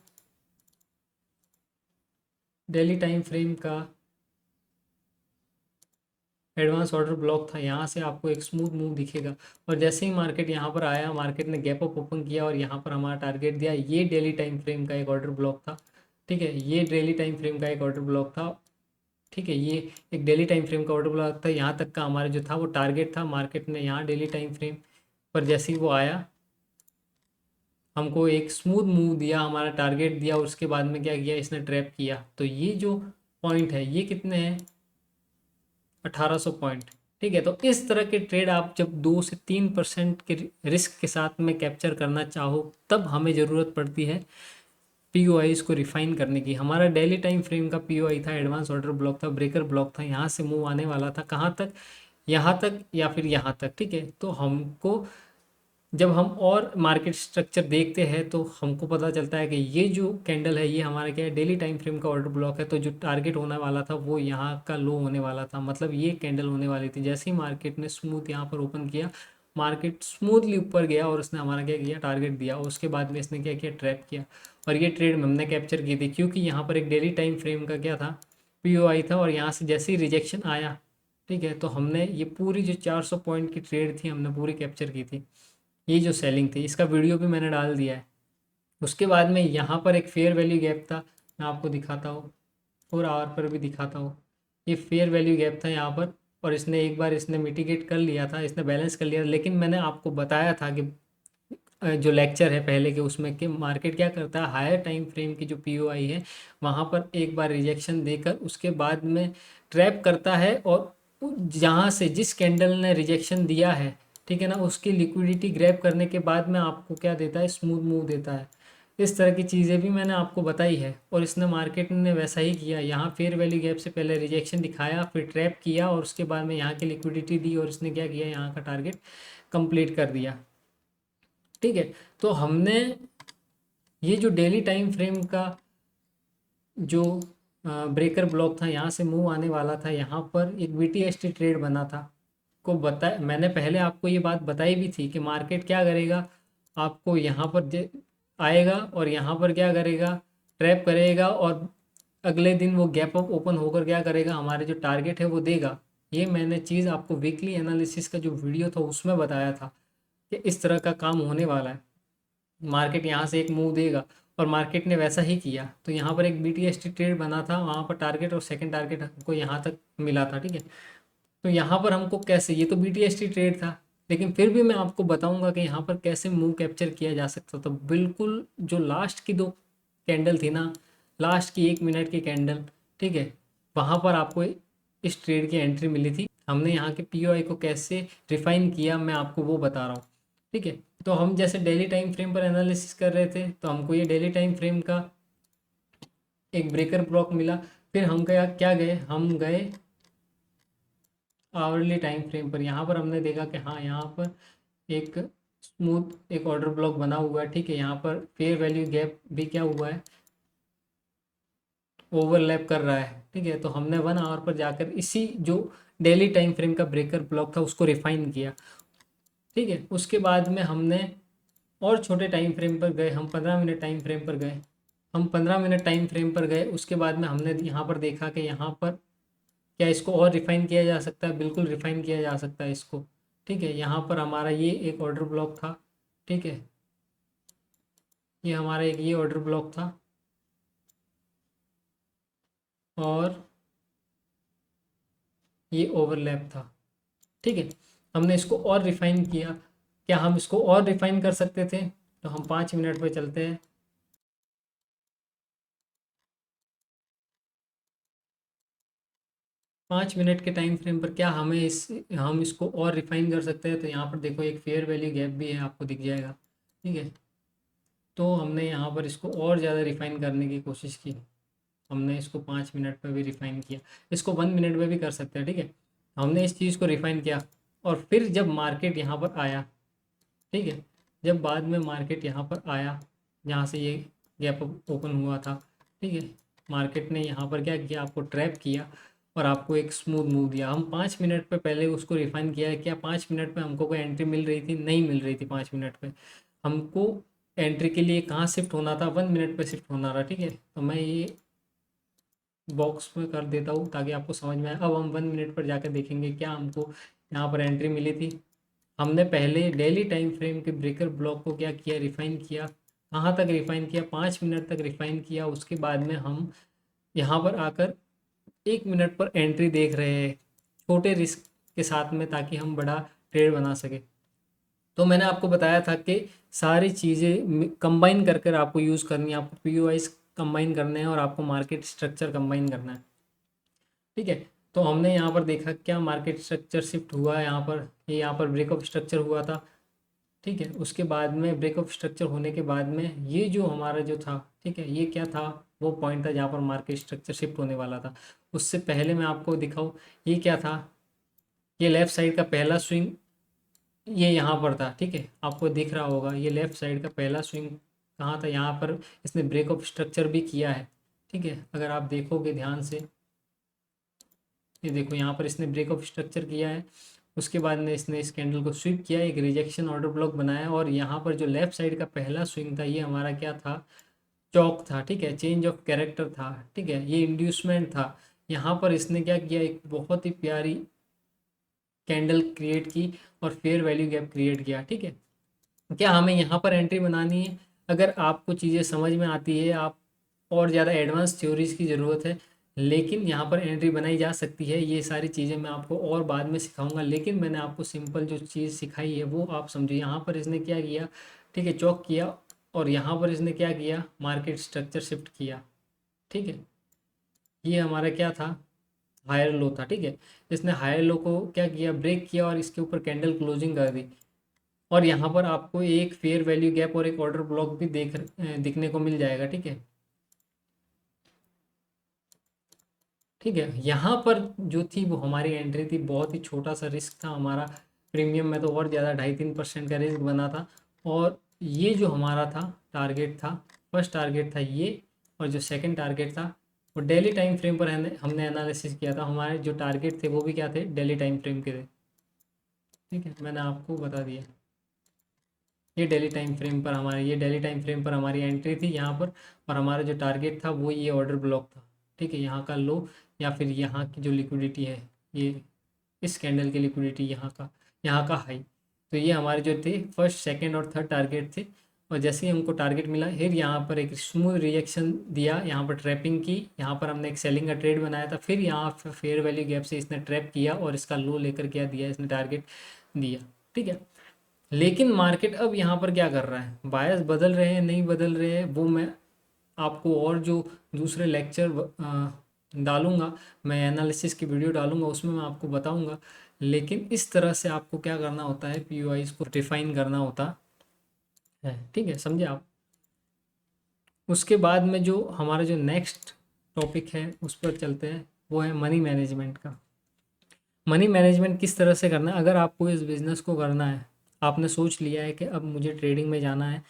डेली टाइम फ्रेम का एडवांस ऑर्डर ब्लॉक था, यहाँ से आपको एक स्मूथ मूव दिखेगा और जैसे ही मार्केट यहाँ पर आया, मार्केट ने गैप अप ओपन किया और यहाँ पर हमारा टारगेट दिया। ये डेली टाइम फ्रेम का एक ऑर्डर ब्लॉक था। ठीक है। ये डेली टाइम फ्रेम का एक ऑर्डर ब्लॉक था ठीक है, ये एक डेली टाइम फ्रेम का ऑर्डर ब्लॉक था। यहाँ तक का हमारा जो था वो टारगेट था। मार्केट ने यहाँ डेली टाइम फ्रेम पर जैसे ही वो आया, हमको एक स्मूथ मूव दिया, हमारा टारगेट दिया, और उसके बाद में क्या किया, इसने ट्रैप किया। तो ये जो पॉइंट है ये कितने हैं, 1800 पॉइंट। ठीक है, तो इस तरह के ट्रेड आप जब 2 से 3% के रिस्क के साथ में कैप्चर करना चाहो, तब हमें ज़रूरत पड़ती है पीओआई को रिफाइन करने की। हमारा डेली टाइम फ्रेम का पीओआई था, एडवांस ऑर्डर ब्लॉक था, ब्रेकर ब्लॉक था। यहाँ से मूव आने वाला था कहाँ तक, यहाँ तक या फिर यहाँ तक। ठीक है, तो हमको जब हम और मार्केट स्ट्रक्चर देखते हैं तो हमको पता चलता है कि ये जो कैंडल है ये हमारा क्या है, डेली टाइम फ्रेम का ऑर्डर ब्लॉक है। तो जो टारगेट होने वाला था वो यहाँ का लो होने वाला था, मतलब ये कैंडल होने वाली थी। जैसे ही मार्केट ने स्मूथ यहाँ पर ओपन किया, मार्केट स्मूथली ऊपर गया और उसने हमारा क्या किया, टारगेट दिया, और उसके बाद में इसने क्या किया, ट्रैप किया। और ये ट्रेड हमने कैप्चर की थी, क्योंकि यहाँ पर एक डेली टाइम फ्रेम का क्या था, पीओआई था, और यहाँ से जैसे ही रिजेक्शन आया, ठीक है, तो हमने ये पूरी जो 400 पॉइंट की ट्रेड थी हमने पूरी कैप्चर की थी। ये जो सेलिंग थी इसका वीडियो भी मैंने डाल दिया है। उसके बाद में यहाँ पर एक फेयर वैल्यू गैप था, मैं आपको दिखाता हूँ, 4 आवर पर भी दिखाता हूँ। ये फेयर वैल्यू गैप था यहाँ पर, और इसने एक बार इसने मिटिगेट कर लिया था, इसने बैलेंस कर लिया। लेकिन मैंने आपको बताया था कि जो लेक्चर है पहले के उसमें, कि मार्केट क्या करता है, हायर टाइम फ्रेम की जो पीओआई है वहाँ पर एक बार रिजेक्शन देकर उसके बाद में ट्रैप करता है, और जहाँ से जिस कैंडल ने रिजेक्शन दिया है, ठीक है ना, उसकी लिक्विडिटी ग्रैब करने के बाद में आपको क्या देता है, स्मूथ मूव देता है। इस तरह की चीज़ें भी मैंने आपको बताई है, और इसने मार्केट ने वैसा ही किया। यहाँ फेयर वैल्यू गैप से पहले रिजेक्शन दिखाया, फिर ट्रैप किया, और उसके बाद में यहाँ की लिक्विडिटी दी, और इसने क्या किया, यहाँ का टारगेट कंप्लीट कर दिया। ठीक है, तो हमने ये जो डेली टाइम फ्रेम का जो ब्रेकर ब्लॉक था, यहाँ से मूव आने वाला था, यहाँ पर एक बीटीएसटी ट्रेड बना था, को बता मैंने पहले आपको ये बात बताई भी थी कि मार्केट क्या करेगा, आपको यहाँ पर आएगा और यहाँ पर क्या करेगा, ट्रैप करेगा, और अगले दिन वो गैप अप ओपन होकर क्या करेगा, हमारे जो टारगेट है वो देगा। ये मैंने चीज़ आपको वीकली एनालिसिस का जो वीडियो था उसमें बताया था कि इस तरह का काम होने वाला है। मार्केट यहाँ से एक मूव देगा, और मार्केट ने वैसा ही किया। तो यहाँ पर एक बीटीएसटी ट्रेड बना था, वहाँ पर टारगेट और सेकंड टारगेट हमको यहाँ तक मिला था। ठीक है, तो यहाँ पर हमको कैसे, ये तो बीटीएसटी ट्रेड था, लेकिन फिर भी मैं आपको बताऊंगा कि यहाँ पर कैसे मूव कैप्चर किया जा सकता। तो बिल्कुल जो लास्ट की 2 कैंडल थी ना, लास्ट की 1 मिनट की कैंडल, ठीक है, वहाँ पर आपको इस ट्रेड की एंट्री मिली थी। हमने यहाँ के पीओआई को कैसे रिफाइन किया मैं आपको वो बता रहा हूँ। ठीक है, तो हम जैसे डेली टाइम फ्रेम पर एनालिसिस कर रहे थे, तो हमको ये डेली टाइम फ्रेम का एक ब्रेकर ब्लॉक मिला। फिर हम क्या गए, हम गए आवरली टाइम फ्रेम पर। यहाँ पर हमने देखा कि हाँ, यहाँ पर एक स्मूथ एक ऑर्डर ब्लॉक बना हुआ है। ठीक है, यहाँ पर फेयर वैल्यू गैप भी क्या हुआ है, ओवरलैप कर रहा है। ठीक है, तो हमने 1 आवर पर जाकर इसी जो डेली टाइम फ्रेम का ब्रेकर ब्लॉक था उसको रिफाइन किया। ठीक है, उसके बाद में हमने और छोटे टाइम फ्रेम पर गए, हम 15 मिनट टाइम फ्रेम पर गए। हम 15 मिनट टाइम फ्रेम पर गए, उसके बाद में हमने यहाँ पर देखा कि यहाँ पर क्या इसको और रिफाइन किया जा सकता है, बिल्कुल रिफाइन किया जा सकता है इसको। ठीक है, यहाँ पर हमारा ये एक ऑर्डर ब्लॉक था। ठीक है, ये हमारा एक ये ऑर्डर ब्लॉक था, और ये ओवरलैप था। ठीक है, हमने इसको और रिफाइन किया। क्या हम इसको और रिफाइन कर सकते थे, तो हम 5 मिनट पे चलते हैं। 5 मिनट के टाइम फ्रेम पर क्या हम इसको और रिफाइन कर सकते हैं। तो यहाँ पर देखो एक फेयर वैल्यू गैप भी है, आपको दिख जाएगा। ठीक है, तो हमने यहाँ पर इसको और ज़्यादा रिफाइन करने की कोशिश की। हमने इसको 5 मिनट पे भी रिफाइन किया, इसको 1 मिनट में भी कर सकते हैं। ठीक है, हमने इस चीज़ को रिफाइन किया, और फिर जब मार्केट यहाँ पर आया, ठीक है, जब बाद में मार्केट यहाँ पर आया जहाँ से ये गैप ओपन हुआ था, ठीक है, मार्केट ने यहाँ पर क्या किया, आपको ट्रैप किया और आपको एक स्मूथ मूव दिया। हम 5 मिनट पे पहले उसको रिफाइन किया है। क्या 5 मिनट पे हमको कोई एंट्री मिल रही थी, नहीं मिल रही थी। 5 मिनट पे हमको एंट्री के लिए कहाँ शिफ्ट होना था, 1 मिनट पे शिफ्ट होना था। ठीक है, तो मैं ये बॉक्स में कर देता हूँ ताकि आपको समझ में आए। अब हम 1 मिनट पर जाकर देखेंगे क्या हमको यहाँ पर एंट्री मिली थी। हमने पहले डेली टाइम फ्रेम के ब्रेकर ब्लॉक को क्या किया, रिफाइन किया। कहाँ तक रिफाइन किया, 5 मिनट तक रिफाइन किया। उसके बाद में हम यहाँ पर आकर 1 मिनट पर एंट्री देख रहे हैं छोटे रिस्क के साथ में, ताकि हम बड़ा ट्रेड बना सके। तो मैंने आपको बताया था कि सारी चीज़ें कंबाइन कर कर आपको यूज़ करनी है, आपको पीओआईस कंबाइन करने हैं और आपको मार्केट स्ट्रक्चर कंबाइन करना है। ठीक है, तो हमने यहाँ पर देखा क्या मार्केट स्ट्रक्चर शिफ्ट हुआ है, यहाँ पर ये यहाँ पर ब्रेकअप स्ट्रक्चर हुआ था। ठीक है, उसके बाद में ब्रेकअप स्ट्रक्चर होने के बाद में ये जो हमारा जो था, ठीक है, ये क्या था, वो पॉइंट था जहाँ पर मार्केट स्ट्रक्चर शिफ्ट होने वाला था। उससे पहले मैं आपको दिखाऊँ, ये क्या था, ये लेफ्ट साइड का पहला स्विंग ये यहाँ पर था। ठीक है, आपको दिख रहा होगा ये लेफ्ट साइड का पहला स्विंग कहाँ था, यहाँ पर इसने ब्रेकअप स्ट्रक्चर भी किया है। ठीक है, अगर आप देखोगे ध्यान से, ये देखो यहाँ पर इसने ब्रेकअप स्ट्रक्चर किया है। उसके बाद में इसने इस कैंडल को स्विप किया, एक रिजेक्शन ऑर्डर ब्लॉक बनाया, और यहाँ पर जो लेफ्ट साइड का पहला स्विंग था ये हमारा क्या था, चौक था। ठीक है, चेंज ऑफ कैरेक्टर था। ठीक है, ये इंड्यूसमेंट था। यहाँ पर इसने क्या किया, एक बहुत ही प्यारी कैंडल क्रिएट की और फेयर वैल्यू गैप क्रिएट किया। ठीक है, क्या हमें यहाँ पर एंट्री बनानी है? अगर आपको चीज़ें समझ में आती है, आप और ज़्यादा एडवांस थ्योरीज की ज़रूरत है, लेकिन यहाँ पर एंट्री बनाई जा सकती है। ये सारी चीज़ें मैं आपको और बाद में सिखाऊंगा, लेकिन मैंने आपको सिंपल जो चीज़ सिखाई है वो आप समझिए। यहाँ पर इसने क्या किया, ठीक है, चौक किया, और यहाँ पर इसने क्या किया, मार्केट स्ट्रक्चर शिफ्ट किया। ठीक है, ये हमारा क्या था, हायर लो था। ठीक है, इसने हायर लो को क्या किया, ब्रेक किया और इसके ऊपर कैंडल क्लोजिंग कर दी। और यहाँ पर आपको एक फेयर वैल्यू गैप और एक ऑर्डर ब्लॉक भी दिखने को मिल जाएगा। ठीक है, ठीक है, यहाँ पर जो थी वो हमारी एंट्री थी, बहुत ही छोटा सा रिस्क था हमारा। प्रीमियम में तो और ज़्यादा 2.5-3% का रिस्क बना था। और ये जो हमारा था टारगेट था, फर्स्ट टारगेट था ये, और जो सेकंड टारगेट था वो डेली टाइम फ्रेम पर हमने एनालिसिस किया था। हमारे जो टारगेट थे वो भी क्या थे, डेली टाइम फ्रेम के थे। ठीक है, मैंने आपको बता दिया, ये डेली टाइम फ्रेम पर हमारी एंट्री थी यहाँ पर। और हमारा जो टारगेट था वो ये ऑर्डर ब्लॉक था। ठीक है, यहाँ का लो या फिर यहाँ की जो लिक्विडिटी है, ये इस कैंडल की लिक्विडिटी, यहाँ का हाई। तो ये हमारे जो थे फर्स्ट सेकंड और थर्ड टारगेट थे। और जैसे ही हमको टारगेट मिला, फिर यहाँ पर एक स्मूथ रिएक्शन दिया, यहाँ पर ट्रैपिंग की, यहाँ पर हमने एक सेलिंग का ट्रेड बनाया था। फिर यहाँ फेयर वैल्यू गैप से इसने ट्रैप किया और इसका लो लेकर क्या दिया, इसने टारगेट दिया। ठीक है, लेकिन मार्केट अब यहाँ पर क्या कर रहा है, बायस बदल रहे हैं नहीं बदल रहे हैं, वो मैं आपको और जो दूसरे लेक्चर डालूंगा, मैं एनालिसिस की वीडियो डालूंगा, उसमें मैं आपको बताऊंगा। लेकिन इस तरह से आपको क्या करना होता है, पीओआईस को डिफाइन करना होता है। ठीक है, समझे आप? उसके बाद में जो हमारा जो नेक्स्ट टॉपिक है उस पर चलते हैं, वो है मनी मैनेजमेंट का। मनी मैनेजमेंट किस तरह से करना है, अगर आपको इस बिज़नेस को करना है, आपने सोच लिया है कि अब मुझे ट्रेडिंग में जाना है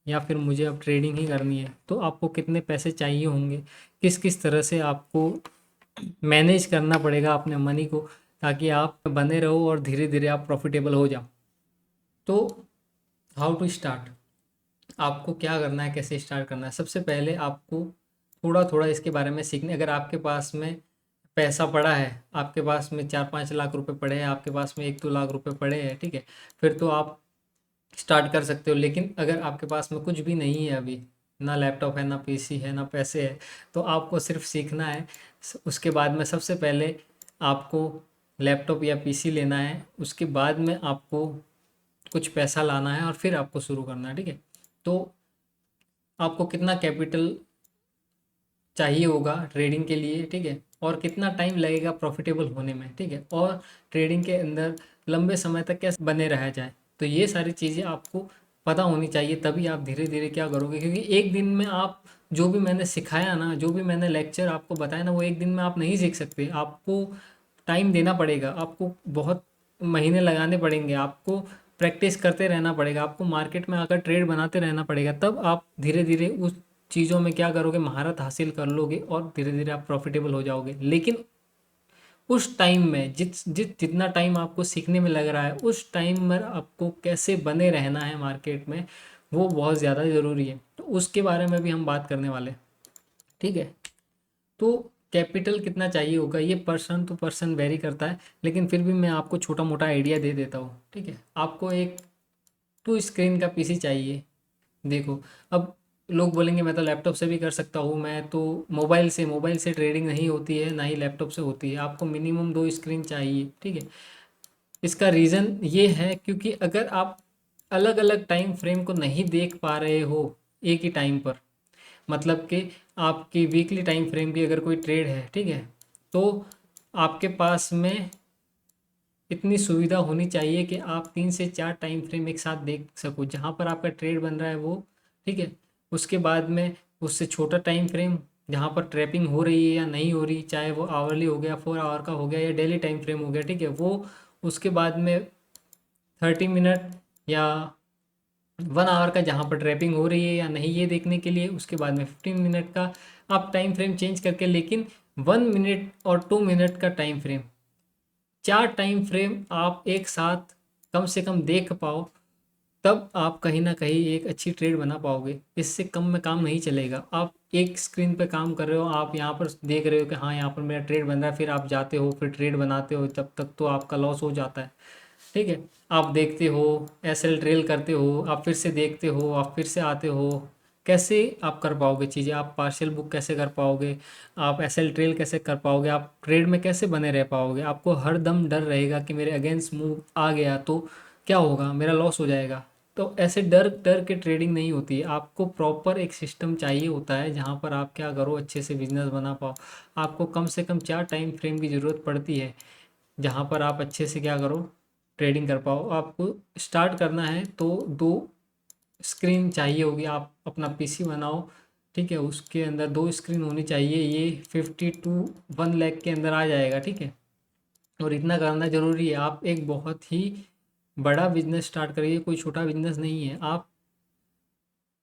या फिर मुझे अब ट्रेडिंग ही करनी है, तो आपको कितने पैसे चाहिए होंगे, किस किस तरह से आपको मैनेज करना पड़ेगा अपने मनी को, ताकि आप बने रहो और धीरे धीरे आप प्रॉफिटेबल हो जाओ। तो हाउ टू स्टार्ट, आपको क्या करना है, कैसे स्टार्ट करना है? सबसे पहले आपको थोड़ा थोड़ा इसके बारे में सीखने, अगर आपके पास में पैसा पड़ा है, आपके पास में 4-5 लाख रुपए पड़े हैं, आपके पास में 1-2 लाख रुपए पड़े हैं, ठीक है, फिर तो आप स्टार्ट कर सकते हो। लेकिन अगर आपके पास में कुछ भी नहीं है अभी, ना लैपटॉप है, ना पीसी है, ना पैसे है, तो आपको सिर्फ सीखना है। उसके बाद में सबसे पहले आपको लैपटॉप या पीसी लेना है, उसके बाद में आपको कुछ पैसा लाना है और फिर आपको शुरू करना है। ठीक है, तो आपको कितना कैपिटल चाहिए होगा ट्रेडिंग के लिए, ठीक है, और कितना टाइम लगेगा प्रॉफिटेबल होने में, ठीक है, और ट्रेडिंग के अंदर लंबे समय तक कैसे बने रहा जाए, तो ये सारी चीज़ें आपको पता होनी चाहिए। तभी आप धीरे धीरे क्या करोगे, क्योंकि एक दिन में आप जो भी मैंने सिखाया ना, जो भी मैंने लेक्चर आपको बताया ना, वो एक दिन में आप नहीं सीख सकते। आपको टाइम देना पड़ेगा, आपको बहुत महीने लगाने पड़ेंगे, आपको प्रैक्टिस करते रहना पड़ेगा, आपको मार्केट में आकर ट्रेड बनाते रहना पड़ेगा, तब आप धीरे धीरे उस चीज़ों में क्या करोगे, महारत हासिल कर लोगे और धीरे धीरे आप प्रॉफिटेबल हो जाओगे। लेकिन उस टाइम में जितना टाइम आपको सीखने में लग रहा है, उस टाइम में आपको कैसे बने रहना है मार्केट में, वो बहुत ज़्यादा ज़रूरी है। तो उसके बारे में भी हम बात करने वाले हैं। ठीक है, तो कैपिटल कितना चाहिए होगा, ये पर्सन टू पर्सन वेरी करता है, लेकिन फिर भी मैं आपको छोटा मोटा आइडिया दे देता हूँ। ठीक है, आपको एक 2 स्क्रीन का पीसी चाहिए। देखो, अब लोग बोलेंगे मैं तो लैपटॉप से भी कर सकता हूँ, मैं तो मोबाइल से ट्रेडिंग नहीं होती है, ना ही लैपटॉप से होती है। आपको मिनिमम 2 स्क्रीन चाहिए, ठीक है। इसका रीज़न ये है क्योंकि अगर आप अलग अलग टाइम फ्रेम को नहीं देख पा रहे हो एक ही टाइम पर, मतलब कि आपकी वीकली टाइम फ्रेम की अगर कोई ट्रेड है, ठीक है, तो आपके पास में इतनी सुविधा होनी चाहिए कि आप 3 से 4 टाइम फ्रेम एक साथ देख सको जहाँ पर आपका ट्रेड बन रहा है वो, ठीक है। उसके बाद में उससे छोटा टाइम फ्रेम जहाँ पर ट्रैपिंग हो रही है या नहीं हो रही, चाहे वो आवरली हो गया, 4 आवर का हो गया या डेली टाइम फ्रेम हो गया, ठीक है, वो उसके बाद में 30 मिनट या 1 आवर का जहाँ पर ट्रैपिंग हो रही है या नहीं ये देखने के लिए, उसके बाद में 15 मिनट का आप टाइम फ्रेम चेंज करके, लेकिन 1 मिनट और 2 मिनट का टाइम फ्रेम, 4 टाइम फ्रेम आप एक साथ कम से कम देख पाओ, तब आप कहीं ना कहीं एक अच्छी ट्रेड बना पाओगे। इससे कम में काम नहीं चलेगा। आप एक स्क्रीन पे काम कर रहे हो, आप यहाँ पर देख रहे हो कि हाँ यहाँ पर मेरा ट्रेड बन रहा है, फिर आप जाते हो फिर ट्रेड बनाते हो, तब तक तो आपका लॉस हो जाता है, ठीक है। आप देखते हो, एसएल ट्रेल करते हो, आप फिर से देखते हो, आप फिर से आते हो, कैसे आप कर पाओगे चीज़ें? आप पार्शियल बुक कैसे कर पाओगे? आप एसएल ट्रेल कैसे कर पाओगे? आप ट्रेड में कैसे बने रह पाओगे? आपको हर दम डर रहेगा कि मेरे अगेंस्ट मूव आ गया तो क्या होगा, मेरा लॉस हो जाएगा। तो ऐसे डर डर के ट्रेडिंग नहीं होती है। आपको प्रॉपर एक सिस्टम चाहिए होता है जहाँ पर आप क्या करो, अच्छे से बिजनेस बना पाओ। आपको कम से कम 4 टाइम फ्रेम की ज़रूरत पड़ती है जहाँ पर आप अच्छे से क्या करो, ट्रेडिंग कर पाओ। आपको स्टार्ट करना है तो 2 स्क्रीन चाहिए होगी। आप अपना पीसी बनाओ, ठीक है, उसके अंदर 2 स्क्रीन होनी चाहिए। ये 50 to 1 लाख के अंदर आ जाएगा, ठीक है। और इतना करना ज़रूरी है। आप एक बहुत ही बड़ा बिजनेस स्टार्ट करिए, कोई छोटा बिजनेस नहीं है। आप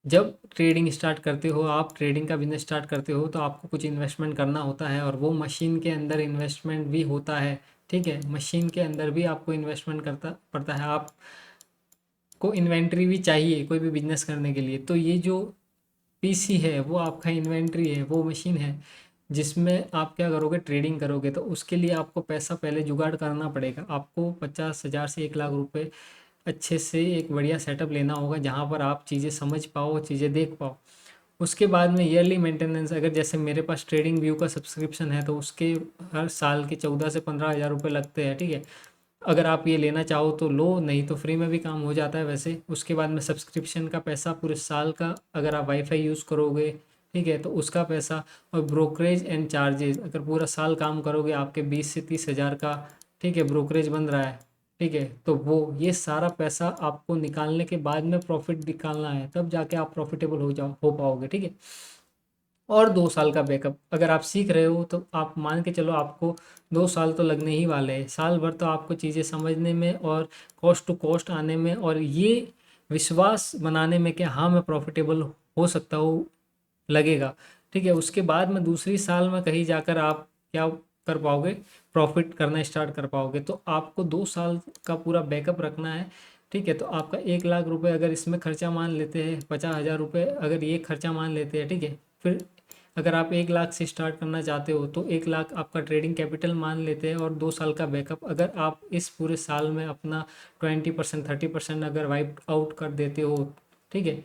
जब ट्रेडिंग स्टार्ट करते हो, आप ट्रेडिंग का बिजनेस स्टार्ट करते हो तो आपको कुछ इन्वेस्टमेंट करना होता है, और वो मशीन के अंदर इन्वेस्टमेंट भी होता है, ठीक है। मशीन के अंदर भी आपको इन्वेस्टमेंट करता पड़ता है। आपको इन्वेंट्री भी चाहिए कोई भी बिजनेस करने के लिए। तो ये जो पीसी है वो आपका इन्वेंट्री है, वो मशीन है जिसमें आप क्या करोगे, ट्रेडिंग करोगे। तो उसके लिए आपको पैसा पहले जुगाड़ करना पड़ेगा। आपको 50,000 से 1 लाख रुपए अच्छे से एक बढ़िया सेटअप लेना होगा जहाँ पर आप चीज़ें समझ पाओ, चीज़ें देख पाओ। उसके बाद में ईयरली मेंटेनेंस, अगर जैसे मेरे पास ट्रेडिंग व्यू का सब्सक्रिप्शन है तो उसके हर साल के 14 से 15 हज़ार रुपये लगते हैं, ठीक है। अगर आप ये लेना चाहो तो लो, नहीं तो फ्री में भी काम हो जाता है वैसे। उसके बाद में सब्सक्रिप्शन का पैसा पूरे साल का, अगर आप वाईफाई यूज़ करोगे, ठीक है, तो उसका पैसा। और ब्रोकरेज एंड चार्जेस, अगर पूरा साल काम करोगे आपके 20 से 30 हज़ार का, ठीक है, ब्रोकरेज बन रहा है, ठीक है, तो वो ये सारा पैसा आपको निकालने के बाद में प्रॉफिट निकालना है, तब जाके आप प्रॉफिटेबल हो पाओगे, ठीक है। और 2 साल का बैकअप, अगर आप सीख रहे हो तो आप मान के चलो आपको 2 साल तो लगने ही वाले हैं। साल भर तो आपको चीज़ें समझने में और कॉस्ट टू कॉस्ट आने में और ये विश्वास बनाने में कि हाँ मैं प्रॉफिटेबल हो सकता हूँ लगेगा, ठीक है। उसके बाद में दूसरी साल में कहीं जाकर आप क्या कर पाओगे, प्रॉफिट करना स्टार्ट कर पाओगे। तो आपको 2 साल का पूरा बैकअप रखना है, ठीक है। तो आपका 1 लाख रुपए अगर इसमें खर्चा मान लेते हैं, 50,000 रुपये अगर ये खर्चा मान लेते हैं, ठीक है। फिर अगर आप 1 लाख से स्टार्ट करना चाहते हो तो 1 लाख आपका ट्रेडिंग कैपिटल मान लेते हैं, और 2 साल का बैकअप। अगर आप इस पूरे साल में अपना 20% 30% अगर वाइप आउट कर देते हो, ठीक है,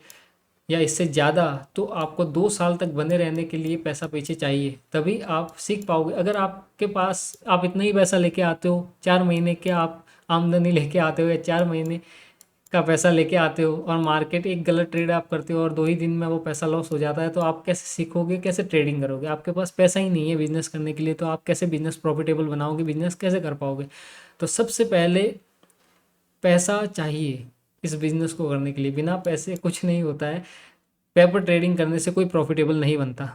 या इससे ज़्यादा, तो आपको 2 साल तक बने रहने के लिए पैसा पीछे चाहिए, तभी आप सीख पाओगे। अगर आपके पास आप इतना ही पैसा लेके आते हो, 4 महीने के आप आमदनी लेके आते हो या 4 महीने का पैसा लेके आते हो, और मार्केट एक गलत ट्रेड आप करते हो और 2 ही दिन में वो पैसा लॉस हो जाता है, तो आप कैसे सीखोगे, कैसे ट्रेडिंग करोगे? आपके पास पैसा ही नहीं है बिजनेस करने के लिए, तो आप कैसे बिजनेस प्रॉफिटेबल बनाओगे, बिजनेस कैसे कर पाओगे? तो सबसे पहले पैसा चाहिए इस बिजनेस को करने के लिए। बिना पैसे कुछ नहीं होता है। पेपर ट्रेडिंग करने से कोई प्रॉफिटेबल नहीं बनता।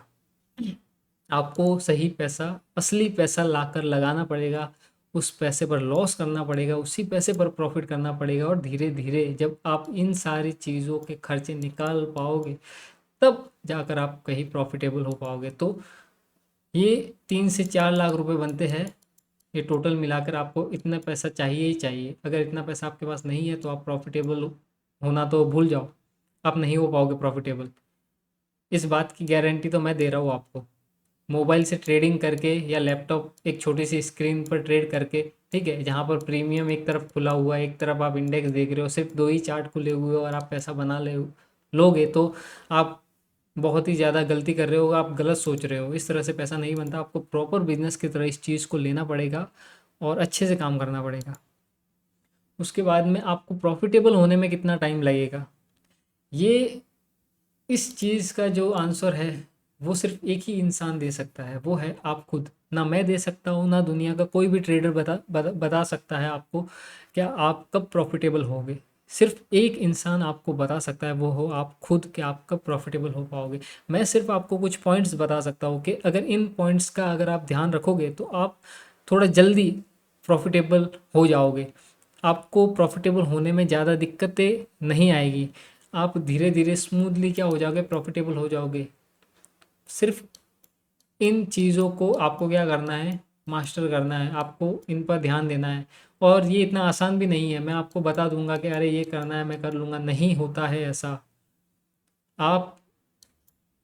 आपको सही पैसा, असली पैसा लाकर लगाना पड़ेगा, उस पैसे पर लॉस करना पड़ेगा, उसी पैसे पर प्रॉफिट करना पड़ेगा, और धीरे धीरे जब आप इन सारी चीज़ों के खर्चे निकाल पाओगे तब जाकर आप कहीं प्रॉफिटेबल हो पाओगे। तो ये 3 से 4 लाख रुपए बनते हैं। ये टोटल मिलाकर आपको इतना पैसा चाहिए ही चाहिए। अगर इतना पैसा आपके पास नहीं है तो आप प्रॉफिटेबल होना तो भूल जाओ, आप नहीं हो पाओगे प्रॉफिटेबल। इस बात की गारंटी तो मैं दे रहा हूँ आपको। मोबाइल से ट्रेडिंग करके या लैपटॉप एक छोटी सी स्क्रीन पर ट्रेड करके, ठीक है, जहाँ पर प्रीमियम एक तरफ खुला हुआ है, एक तरफ आप इंडेक्स देख रहे हो, सिर्फ 2 ही चार्ट खुले हुए हो और आप पैसा बना ले लोगे, तो आप बहुत ही ज़्यादा गलती कर रहे हो, आप गलत सोच रहे हो। इस तरह से पैसा नहीं बनता। आपको प्रॉपर बिजनेस की तरह इस चीज़ को लेना पड़ेगा और अच्छे से काम करना पड़ेगा। उसके बाद में आपको प्रॉफिटेबल होने में कितना टाइम लगेगा, ये इस चीज़ का जो आंसर है वो सिर्फ एक ही इंसान दे सकता है, वो है आप खुद। ना मैं दे सकता हूँ, ना दुनिया का कोई भी ट्रेडर बता सकता है आपको क्या आप कब प्रॉफिटेबल होगे। सिर्फ एक इंसान आपको बता सकता है, वो हो आप खुद, कि आप कब प्रॉफिटेबल हो पाओगे। मैं सिर्फ आपको कुछ पॉइंट्स बता सकता हूँ कि अगर इन पॉइंट्स का अगर आप ध्यान रखोगे तो आप थोड़ा जल्दी प्रॉफिटेबल हो जाओगे। आपको प्रॉफिटेबल होने में ज़्यादा दिक्कतें नहीं आएगी। आप धीरे धीरे स्मूथली क्या हो जाओगे, प्रॉफिटेबल हो जाओगे। सिर्फ इन चीज़ों को आपको क्या करना है, मास्टर करना है, आपको इन पर ध्यान देना है। और ये इतना आसान भी नहीं है। मैं आपको बता दूंगा कि अरे ये करना है मैं कर लूँगा, नहीं होता है ऐसा। आप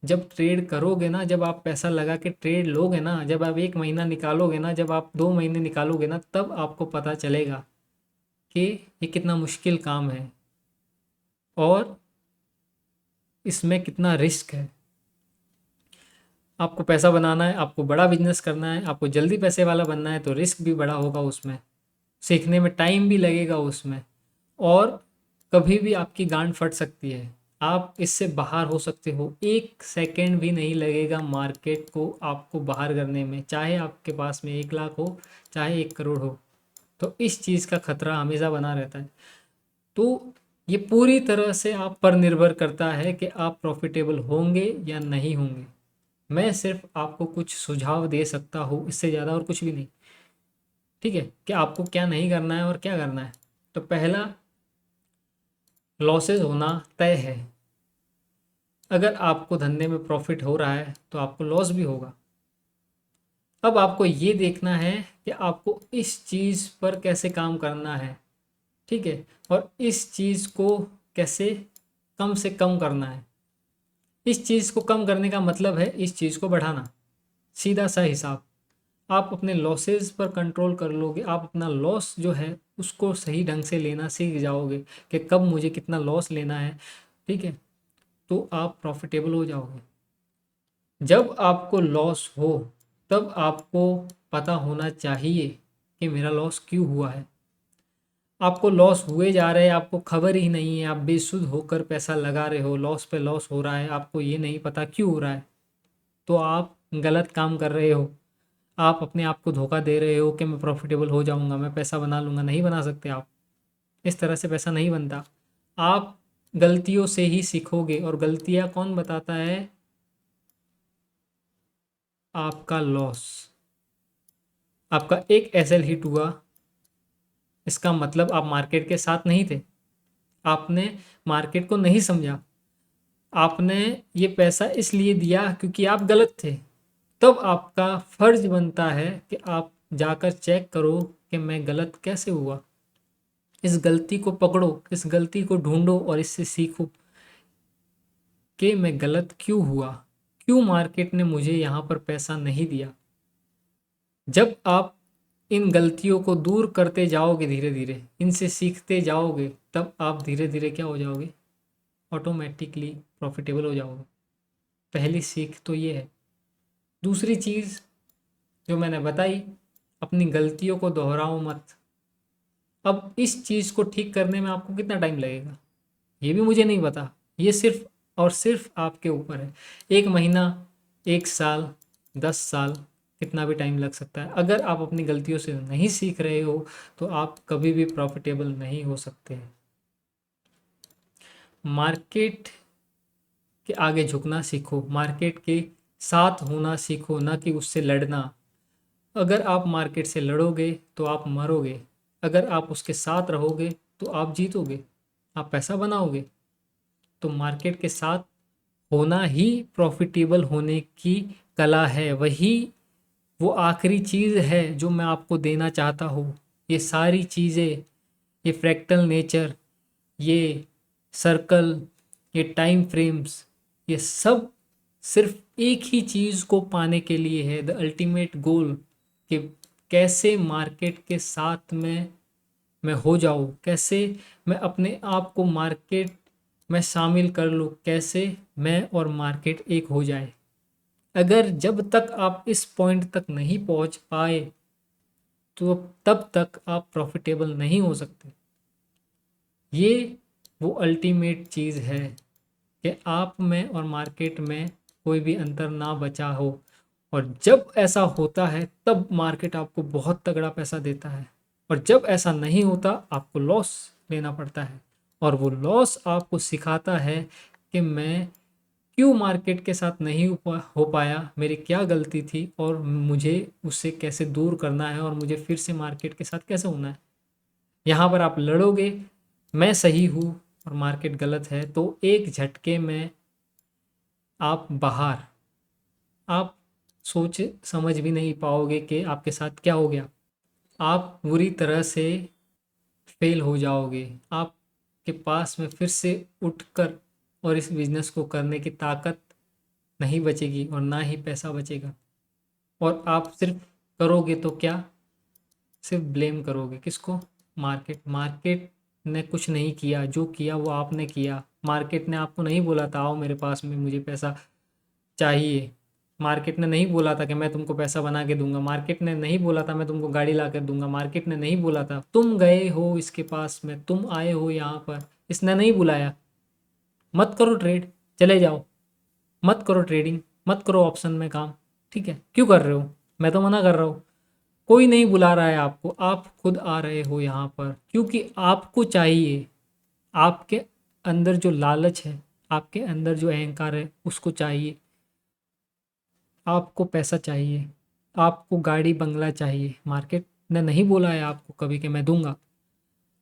जब ट्रेड करोगे ना, जब आप पैसा लगा के ट्रेड लोगे ना, जब आप 1 महीना निकालोगे ना, जब आप 2 महीने निकालोगे ना, तब आपको पता चलेगा कि ये कितना मुश्किल काम है और इसमें कितना रिस्क है। आपको पैसा बनाना है, आपको बड़ा बिजनेस करना है, आपको जल्दी पैसे वाला बनना है, तो रिस्क भी बड़ा होगा उसमें, सीखने में टाइम भी लगेगा उसमें, और कभी भी आपकी गांड फट सकती है। आप इससे बाहर हो सकते हो, 1 सेकेंड भी नहीं लगेगा मार्केट को आपको बाहर करने में, चाहे आपके पास में 1 लाख हो, चाहे 1 करोड़ हो। तो इस चीज़ का खतरा हमेशा बना रहता है। तो ये पूरी तरह से आप पर निर्भर करता है कि आप प्रॉफिटेबल होंगे या नहीं होंगे। मैं सिर्फ आपको कुछ सुझाव दे सकता हूँ, इससे ज़्यादा और कुछ भी नहीं। ठीक है, कि आपको क्या नहीं करना है और क्या करना है। तो पहला, लॉसेस होना तय है। अगर आपको धंधे में प्रॉफिट हो रहा है तो आपको लॉस भी होगा। अब आपको ये देखना है कि आपको इस चीज़ पर कैसे काम करना है। ठीक है, और इस चीज़ को कैसे कम से कम करना है। इस चीज़ को कम करने का मतलब है इस चीज़ को बढ़ाना, सीधा सा हिसाब। आप अपने लॉसेस पर कंट्रोल कर लोगे, आप अपना लॉस जो है उसको सही ढंग से लेना सीख जाओगे कि कब मुझे कितना लॉस लेना है। ठीक है, तो आप प्रॉफिटेबल हो जाओगे। जब आपको लॉस हो तब आपको पता होना चाहिए कि मेरा लॉस क्यों हुआ है। आपको लॉस हुए जा रहे हैं, आपको खबर ही नहीं है, आप बेसुध होकर पैसा लगा रहे हो, लॉस पे लॉस हो रहा है, आपको ये नहीं पता क्यों हो रहा है, तो आप गलत काम कर रहे हो। आप अपने आप को धोखा दे रहे हो कि मैं प्रॉफिटेबल हो जाऊंगा, मैं पैसा बना लूंगा। नहीं बना सकते आप, इस तरह से पैसा नहीं बनता। आप गलतियों से ही सीखोगे, और गलतियां कौन बताता है, आपका लॉस। आपका एक एसएल हिट हुआ, इसका मतलब आप मार्केट के साथ नहीं थे, आपने मार्केट को नहीं समझा, आपने ये पैसा इसलिए दिया क्योंकि आप गलत थे। तब आपका फर्ज बनता है कि आप जाकर चेक करो कि मैं गलत कैसे हुआ। इस गलती को पकड़ो, इस गलती को ढूंढो और इससे सीखो कि मैं गलत क्यों हुआ, क्यों मार्केट ने मुझे यहाँ पर पैसा नहीं दिया। जब आप इन गलतियों को दूर करते जाओगे, धीरे धीरे इनसे सीखते जाओगे, तब आप धीरे धीरे क्या हो जाओगे, ऑटोमेटिकली प्रॉफिटेबल हो जाओगे। पहली सीख तो ये है। दूसरी चीज़ जो मैंने बताई, अपनी गलतियों को दोहराओ मत। अब इस चीज़ को ठीक करने में आपको कितना टाइम लगेगा ये भी मुझे नहीं पता। ये सिर्फ और सिर्फ आपके ऊपर है। 1 महीना, 1 साल, 10 साल, कितना भी टाइम लग सकता है। अगर आप अपनी गलतियों से नहीं सीख रहे हो तो आप कभी भी प्रॉफिटेबल नहीं हो सकते। मार्केट के आगे झुकना सीखो, मार्केट के साथ होना सीखो, ना कि उससे लड़ना। अगर आप मार्केट से लड़ोगे तो आप मरोगे, अगर आप उसके साथ रहोगे तो आप जीतोगे, आप पैसा बनाओगे। तो मार्केट के साथ होना ही प्रॉफिटेबल होने की कला है। वही वो आखिरी चीज़ है जो मैं आपको देना चाहता हूँ। ये सारी चीज़ें, ये फ्रैक्टल नेचर, ये सर्कल, ये टाइम फ्रेम्स, ये सब सिर्फ एक ही चीज़ को पाने के लिए है, द अल्टीमेट गोल, कि कैसे मार्केट के साथ में मैं हो जाऊँ, कैसे मैं अपने आप को मार्केट मैं शामिल कर लूँ, कैसे मैं और मार्केट एक हो जाए। अगर जब तक आप इस पॉइंट तक नहीं पहुंच पाए तो तब तक आप प्रॉफिटेबल नहीं हो सकते। ये वो अल्टीमेट चीज़ है कि आप में और मार्केट में कोई भी अंतर ना बचा हो। और जब ऐसा होता है तब मार्केट आपको बहुत तगड़ा पैसा देता है, और जब ऐसा नहीं होता आपको लॉस लेना पड़ता है। और वो लॉस आपको सिखाता है कि मैं क्यों मार्केट के साथ नहीं हो पाया, मेरी क्या गलती थी, और मुझे उससे कैसे दूर करना है, और मुझे फिर से मार्केट के साथ कैसे होना है। यहाँ पर आप लड़ोगे, मैं सही हूँ और मार्केट गलत है, तो एक झटके में आप बाहर, आप सोच समझ भी नहीं पाओगे कि आपके साथ क्या हो गया। आप बुरी तरह से फेल हो जाओगे। आपके पास में फिर से उठकर और इस बिजनेस को करने की ताकत नहीं बचेगी, और ना ही पैसा बचेगा। और आप सिर्फ करोगे तो क्या, सिर्फ ब्लेम करोगे किसको, मार्केट। मार्केट ने कुछ नहीं किया, जो किया वो आपने किया। मार्केट ने आपको नहीं बोला था आओ मेरे पास में मुझे पैसा चाहिए। मार्केट ने नहीं बोला था कि मैं तुमको पैसा बना के दूंगा। मार्केट ने नहीं बोला था मैं तुमको गाड़ी ला कर दूंगा। मार्केट ने नहीं बोला था, तुम गए हो इसके पास में, तुम आए हो यहाँ पर, इसने नहीं बुलाया। मत करो ट्रेड, चले जाओ। मत करो ट्रेडिंग, मत करो ऑप्शन में काम। ठीक है, क्यों कर रहे हो, मैं तो मना कर रहा हूँ। कोई नहीं बुला रहा है आपको, आप खुद आ रहे हो यहाँ पर, क्योंकि आपको चाहिए। आपके अंदर जो लालच है, आपके अंदर जो अहंकार है, उसको चाहिए। आपको पैसा चाहिए, आपको गाड़ी बंगला चाहिए। मार्केट ने नहीं बोला है आपको कभी कि मैं दूंगा।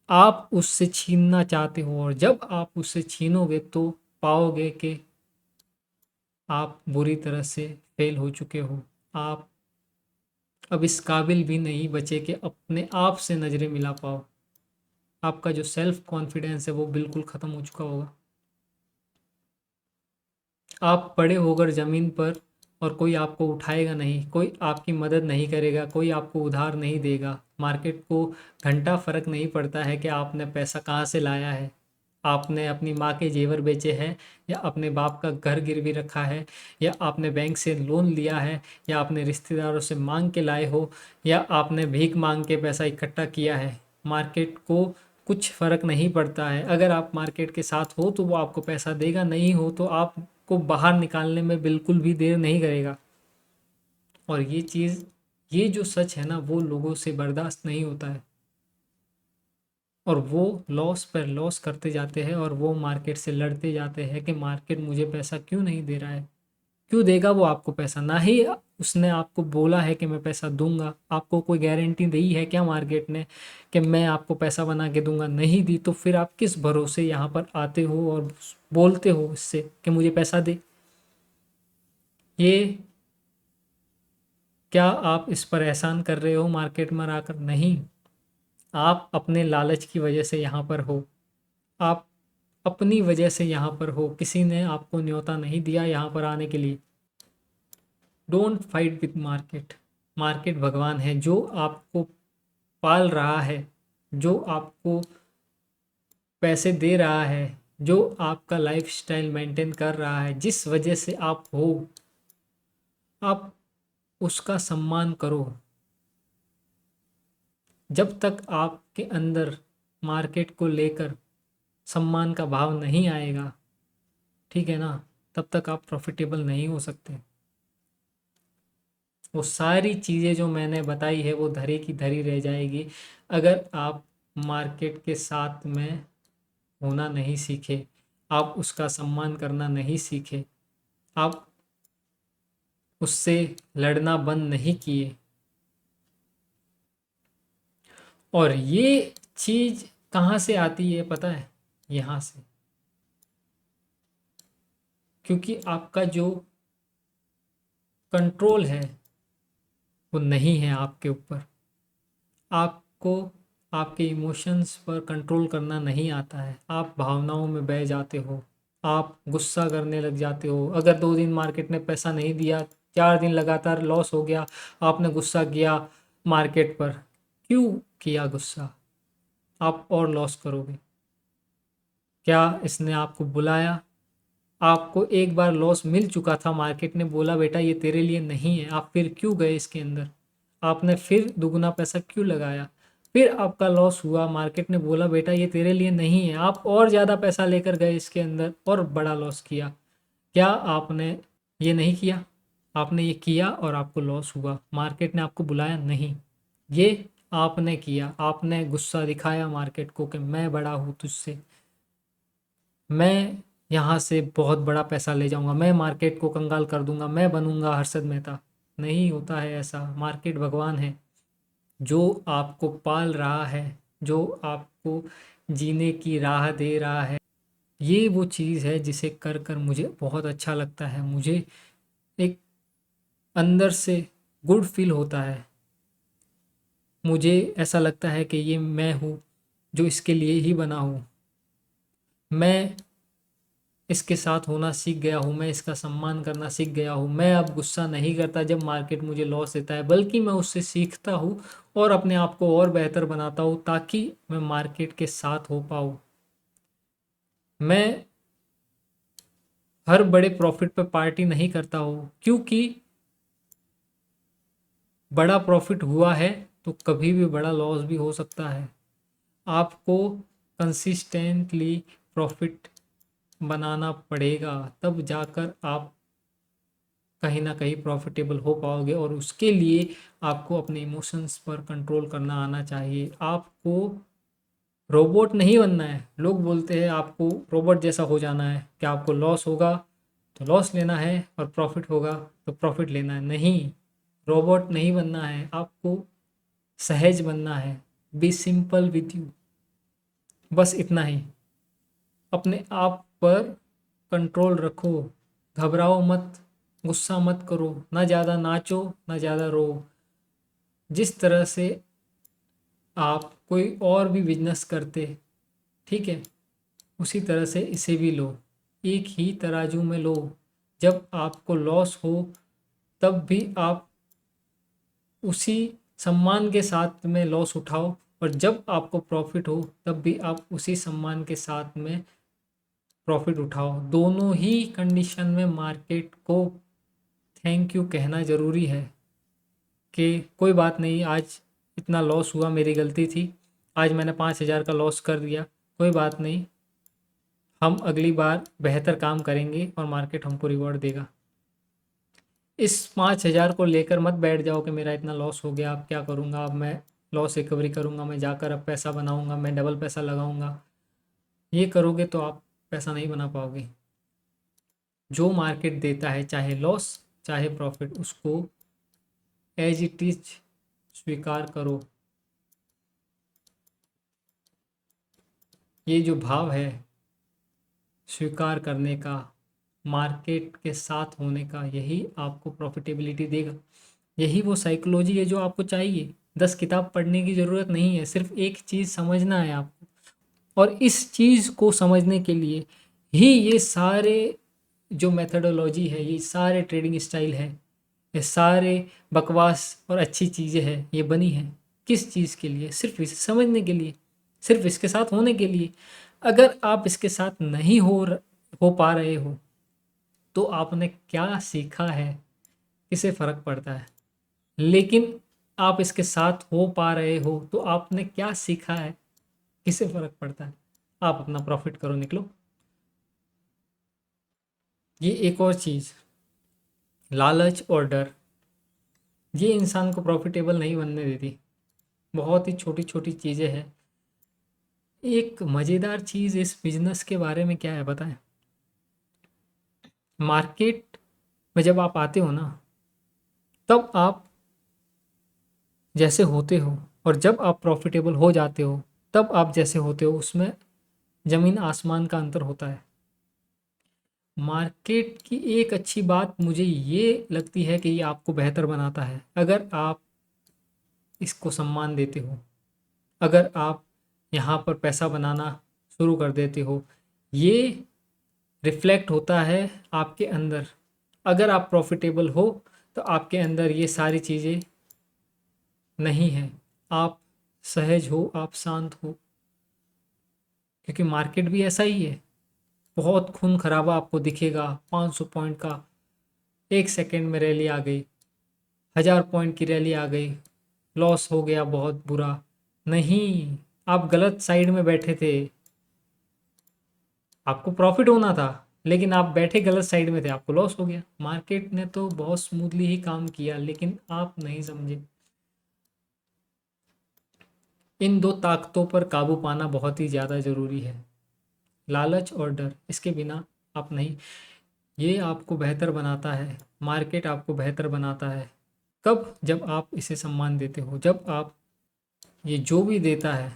आप उससे छीनना चाहते हो, और जब आप उससे छीनोगे तो पाओगे कि आप बुरी तरह से फेल हो चुके हो। आप अब इस काबिल भी नहीं बचे कि अपने आप से नज़रें मिला पाओ। आपका जो सेल्फ कॉन्फिडेंस है वो बिल्कुल ख़त्म हो चुका होगा। आप पड़े होकर ज़मीन पर, और कोई आपको उठाएगा नहीं, कोई आपकी मदद नहीं करेगा, कोई आपको उधार नहीं देगा। मार्केट को घंटा फ़र्क नहीं पड़ता है कि आपने पैसा कहाँ से लाया है। आपने अपनी माँ के जेवर बेचे हैं, या अपने बाप का घर गिरवी रखा है, या आपने बैंक से लोन लिया है, या आपने रिश्तेदारों से मांग के लाए हो, या आपने भीख मांग के पैसा इकट्ठा किया है। मार्केट को कुछ फ़र्क नहीं पड़ता है। अगर आप मार्केट के साथ हो तो वो आपको पैसा देगा, नहीं हो तो आपको बाहर निकालने में बिल्कुल भी देर नहीं करेगा। और ये चीज़, ये जो सच है ना, वो लोगों से बर्दाश्त नहीं होता है, और वो लॉस पर लॉस करते जाते हैं, और वो मार्केट से लड़ते जाते हैं कि मार्केट मुझे पैसा क्यों नहीं दे रहा है। क्यों देगा वो आपको पैसा, ना ही उसने आपको बोला है कि मैं पैसा दूंगा। आपको कोई गारंटी दी है क्या मार्केट ने कि मैं आपको पैसा बना के दूंगा? नहीं दी, तो फिर आप किस भरोसे यहाँ पर आते हो और बोलते हो इससे कि मुझे पैसा दे? ये क्या आप इस पर एहसान कर रहे हो मार्केट में आकर? नहीं, आप अपने लालच की वजह से यहाँ पर हो। आप अपनी वजह से यहाँ पर हो, किसी ने आपको न्योता नहीं दिया यहाँ पर आने के लिए। Don't fight with market. Market भगवान है, जो आपको पाल रहा है, जो आपको पैसे दे रहा है, जो आपका लाइफस्टाइल मेंटेन कर रहा है, जिस वजह से आप हो, आप उसका सम्मान करो। जब तक आपके अंदर मार्केट को लेकर सम्मान का भाव नहीं आएगा, ठीक है ना, तब तक आप प्रॉफिटेबल नहीं हो सकते। वो सारी चीज़ें जो मैंने बताई है वो धरी की धरी रह जाएगी, अगर आप मार्केट के साथ में होना नहीं सीखे, आप उसका सम्मान करना नहीं सीखे, आप उससे लड़ना बंद नहीं किए। और ये चीज़ कहाँ से आती है पता है? यहाँ से। क्योंकि आपका जो कंट्रोल है वो नहीं है आपके ऊपर। आपको आपके इमोशंस पर कंट्रोल करना नहीं आता है। आप भावनाओं में बह जाते हो, आप गुस्सा करने लग जाते हो। अगर 2 दिन मार्केट ने पैसा नहीं दिया, 4 दिन लगातार लॉस हो गया, आपने गुस्सा किया मार्केट पर। क्यों किया गुस्सा? आप और लॉस करोगे। क्या इसने आपको बुलाया? आपको एक बार लॉस मिल चुका था, मार्केट ने बोला बेटा ये तेरे लिए नहीं है, आप फिर क्यों गए इसके अंदर? आपने फिर दुगना पैसा क्यों लगाया? फिर आपका लॉस हुआ, मार्केट ने बोला बेटा ये तेरे लिए नहीं है, आप और ज़्यादा पैसा लेकर गए इसके अंदर और बड़ा लॉस किया। क्या आपने ये नहीं किया? आपने ये किया और आपको लॉस हुआ। मार्केट ने आपको बुलाया नहीं, ये आपने किया। आपने गुस्सा दिखाया मार्केट को कि मैं बड़ा हूँ तुझसे, मैं यहाँ से बहुत बड़ा पैसा ले जाऊँगा, मैं मार्केट को कंगाल कर दूँगा, मैं बनूँगा हर्षद मेहता। नहीं होता है ऐसा। मार्केट भगवान है जो आपको पाल रहा है, जो आपको जीने की राह दे रहा है। ये वो चीज़ है जिसे कर कर मुझे बहुत अच्छा लगता है। मुझे एक अंदर से गुड फील होता है। मुझे ऐसा लगता है कि ये मैं हूँ जो इसके लिए ही बना हूँ। मैं इसके साथ होना सीख गया हूँ, मैं इसका सम्मान करना सीख गया हूँ। मैं अब गुस्सा नहीं करता जब मार्केट मुझे लॉस देता है, बल्कि मैं उससे सीखता हूँ और अपने आप को और बेहतर बनाता हूँ ताकि मैं मार्केट के साथ हो पाऊँ। मैं हर बड़े प्रॉफिट पे पार्टी नहीं करता हूँ, क्योंकि बड़ा प्रॉफिट हुआ है तो कभी भी बड़ा लॉस भी हो सकता है। आपको कंसिस्टेंटली प्रॉफिट बनाना पड़ेगा, तब जाकर आप कहीं ना कहीं प्रॉफिटेबल हो पाओगे। और उसके लिए आपको अपने इमोशंस पर कंट्रोल करना आना चाहिए। आपको रोबोट नहीं बनना है। लोग बोलते हैं आपको रोबोट जैसा हो जाना है, कि आपको लॉस होगा तो लॉस लेना है और प्रॉफिट होगा तो प्रॉफिट लेना है। नहीं, रोबोट नहीं बनना है, आपको सहज बनना है। बी सिंपल विद यू, बस इतना ही। अपने आप पर कंट्रोल रखो, घबराओ मत, गुस्सा मत करो, ना ज़्यादा नाचो ना ज़्यादा रो। जिस तरह से आप कोई और भी बिजनेस करते, ठीक है, उसी तरह से इसे भी लो, एक ही तराजू में लो। जब आपको लॉस हो तब भी आप उसी सम्मान के साथ में लॉस उठाओ, और जब आपको प्रॉफिट हो तब भी आप उसी सम्मान के साथ में प्रॉफिट उठाओ। दोनों ही कंडीशन में मार्केट को थैंक यू कहना ज़रूरी है कि कोई बात नहीं, आज इतना लॉस हुआ, मेरी गलती थी, आज मैंने 5,000 का लॉस कर दिया, कोई बात नहीं, हम अगली बार बेहतर काम करेंगे और मार्केट हमको रिवॉर्ड देगा। इस 5,000 को लेकर मत बैठ जाओ कि मेरा इतना लॉस हो गया, अब क्या करूँगा, अब मैं लॉस रिकवरी करूँगा, मैं जाकर अब पैसा बनाऊँगा, मैं डबल पैसा लगाऊँगा। ये करोगे तो आप पैसा नहीं बना पाओगे। जो मार्केट देता है, चाहे लॉस चाहे प्रॉफिट, उसको एज इट इज स्वीकार करो। ये जो भाव है स्वीकार करने का, मार्केट के साथ होने का, यही आपको प्रॉफिटेबिलिटी देगा। यही वो साइकोलॉजी है जो आपको चाहिए। 10 किताब पढ़ने की ज़रूरत नहीं है, सिर्फ एक चीज़ समझना है आपको। और इस चीज़ को समझने के लिए ही ये सारे जो मेथडोलॉजी है, ये सारे ट्रेडिंग स्टाइल है, ये सारे बकवास और अच्छी चीज़ें हैं, ये बनी हैं। किस चीज़ के लिए? सिर्फ इसे समझने के लिए, सिर्फ इसके साथ होने के लिए। अगर आप इसके साथ नहीं हो पा रहे हो तो आपने क्या सीखा है, किसे फ़र्क पड़ता है। लेकिन आप इसके साथ हो पा रहे हो तो आपने क्या सीखा है, किसे फ़र्क पड़ता है। आप अपना प्रॉफिट करो, निकलो। ये एक और चीज़, लालच और डर, ये इंसान को प्रॉफिटेबल नहीं बनने देती। बहुत ही छोटी छोटी चीज़ें हैं। एक मज़ेदार चीज़ इस बिजनेस के बारे में क्या है बताएं? मार्केट में जब आप आते हो ना, तब आप जैसे होते हो, और जब आप प्रॉफिटेबल हो जाते हो तब आप जैसे होते हो, उसमें ज़मीन आसमान का अंतर होता है। मार्केट की एक अच्छी बात मुझे ये लगती है कि ये आपको बेहतर बनाता है। अगर आप इसको सम्मान देते हो, अगर आप यहाँ पर पैसा बनाना शुरू कर देते हो, ये रिफ्लेक्ट होता है आपके अंदर। अगर आप प्रॉफिटेबल हो तो आपके अंदर ये सारी चीज़ें नहीं हैं। आप सहज हो, आप शांत हो, क्योंकि मार्केट भी ऐसा ही है, बहुत खून खराबा आपको दिखेगा। 500 पॉइंट का 1 सेकेंड में रैली आ गई, 1000 पॉइंट की रैली आ गई, लॉस हो गया बहुत बुरा। नहीं, आप गलत साइड में बैठे थे, आपको प्रॉफिट होना था लेकिन आप बैठे गलत साइड में थे, आपको लॉस हो गया। मार्केट ने तो बहुत स्मूथली ही काम किया लेकिन आप नहीं समझे। इन दो ताकतों पर काबू पाना बहुत ही ज़्यादा ज़रूरी है, लालच और डर। इसके बिना आप नहीं, ये आपको बेहतर बनाता है, मार्केट आपको बेहतर बनाता है। कब? जब आप इसे सम्मान देते हो, जब आप ये जो भी देता है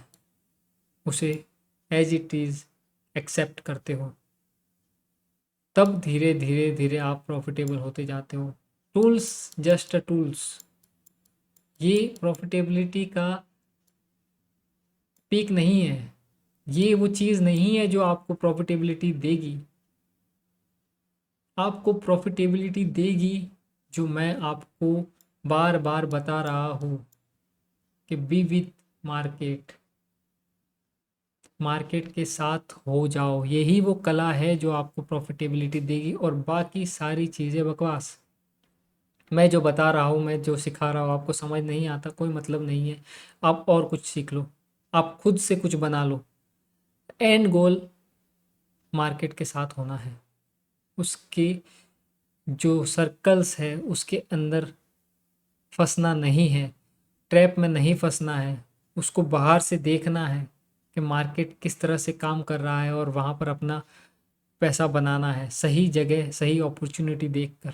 उसे एज इट इज़ एक्सेप्ट करते हो, तब धीरे धीरे धीरे आप प्रॉफिटेबल होते जाते हो। टूल्स जस्ट अ टूल्स, ये प्रॉफिटेबिलिटी का पीक नहीं है, ये वो चीज़ नहीं है जो आपको प्रॉफिटेबिलिटी देगी। आपको प्रॉफिटेबिलिटी देगी जो मैं आपको बार बार बता रहा हूँ कि बी विथ मार्केट, मार्केट के साथ हो जाओ। यही वो कला है जो आपको प्रॉफिटेबिलिटी देगी, और बाकी सारी चीज़ें बकवास। मैं जो बता रहा हूँ, मैं जो सिखा रहा हूँ, आपको समझ नहीं आता, कोई मतलब नहीं है। आप और कुछ सीख लो, आप खुद से कुछ बना लो। एंड गोल मार्केट के साथ होना है, उसके जो सर्कल्स है उसके अंदर फंसना नहीं है, ट्रैप में नहीं फंसना है। उसको बाहर से देखना है कि मार्केट किस तरह से काम कर रहा है, और वहाँ पर अपना पैसा बनाना है, सही जगह सही अपॉर्चुनिटी देखकर।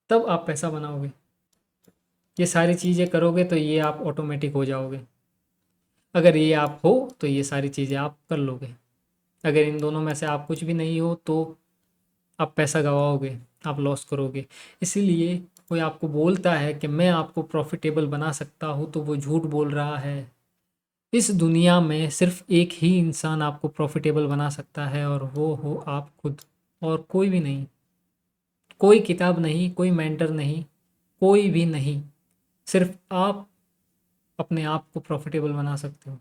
तब आप पैसा बनाओगे। ये सारी चीज़ें करोगे तो ये आप ऑटोमेटिक हो जाओगे। अगर ये आप हो तो ये सारी चीज़ें आप कर लोगे। अगर इन दोनों में से आप कुछ भी नहीं हो तो आप पैसा गवाओगे, आप लॉस करोगे। इसीलिए कोई आपको बोलता है कि मैं आपको प्रॉफिटेबल बना सकता हूँ तो वो झूठ बोल रहा है। इस दुनिया में सिर्फ एक ही इंसान आपको प्रॉफिटेबल बना सकता है, और वो हो आप खुद, और कोई भी नहीं। कोई किताब नहीं, कोई मेंटर नहीं, कोई भी नहीं। सिर्फ आप अपने आप को प्रॉफिटेबल बना सकते हो।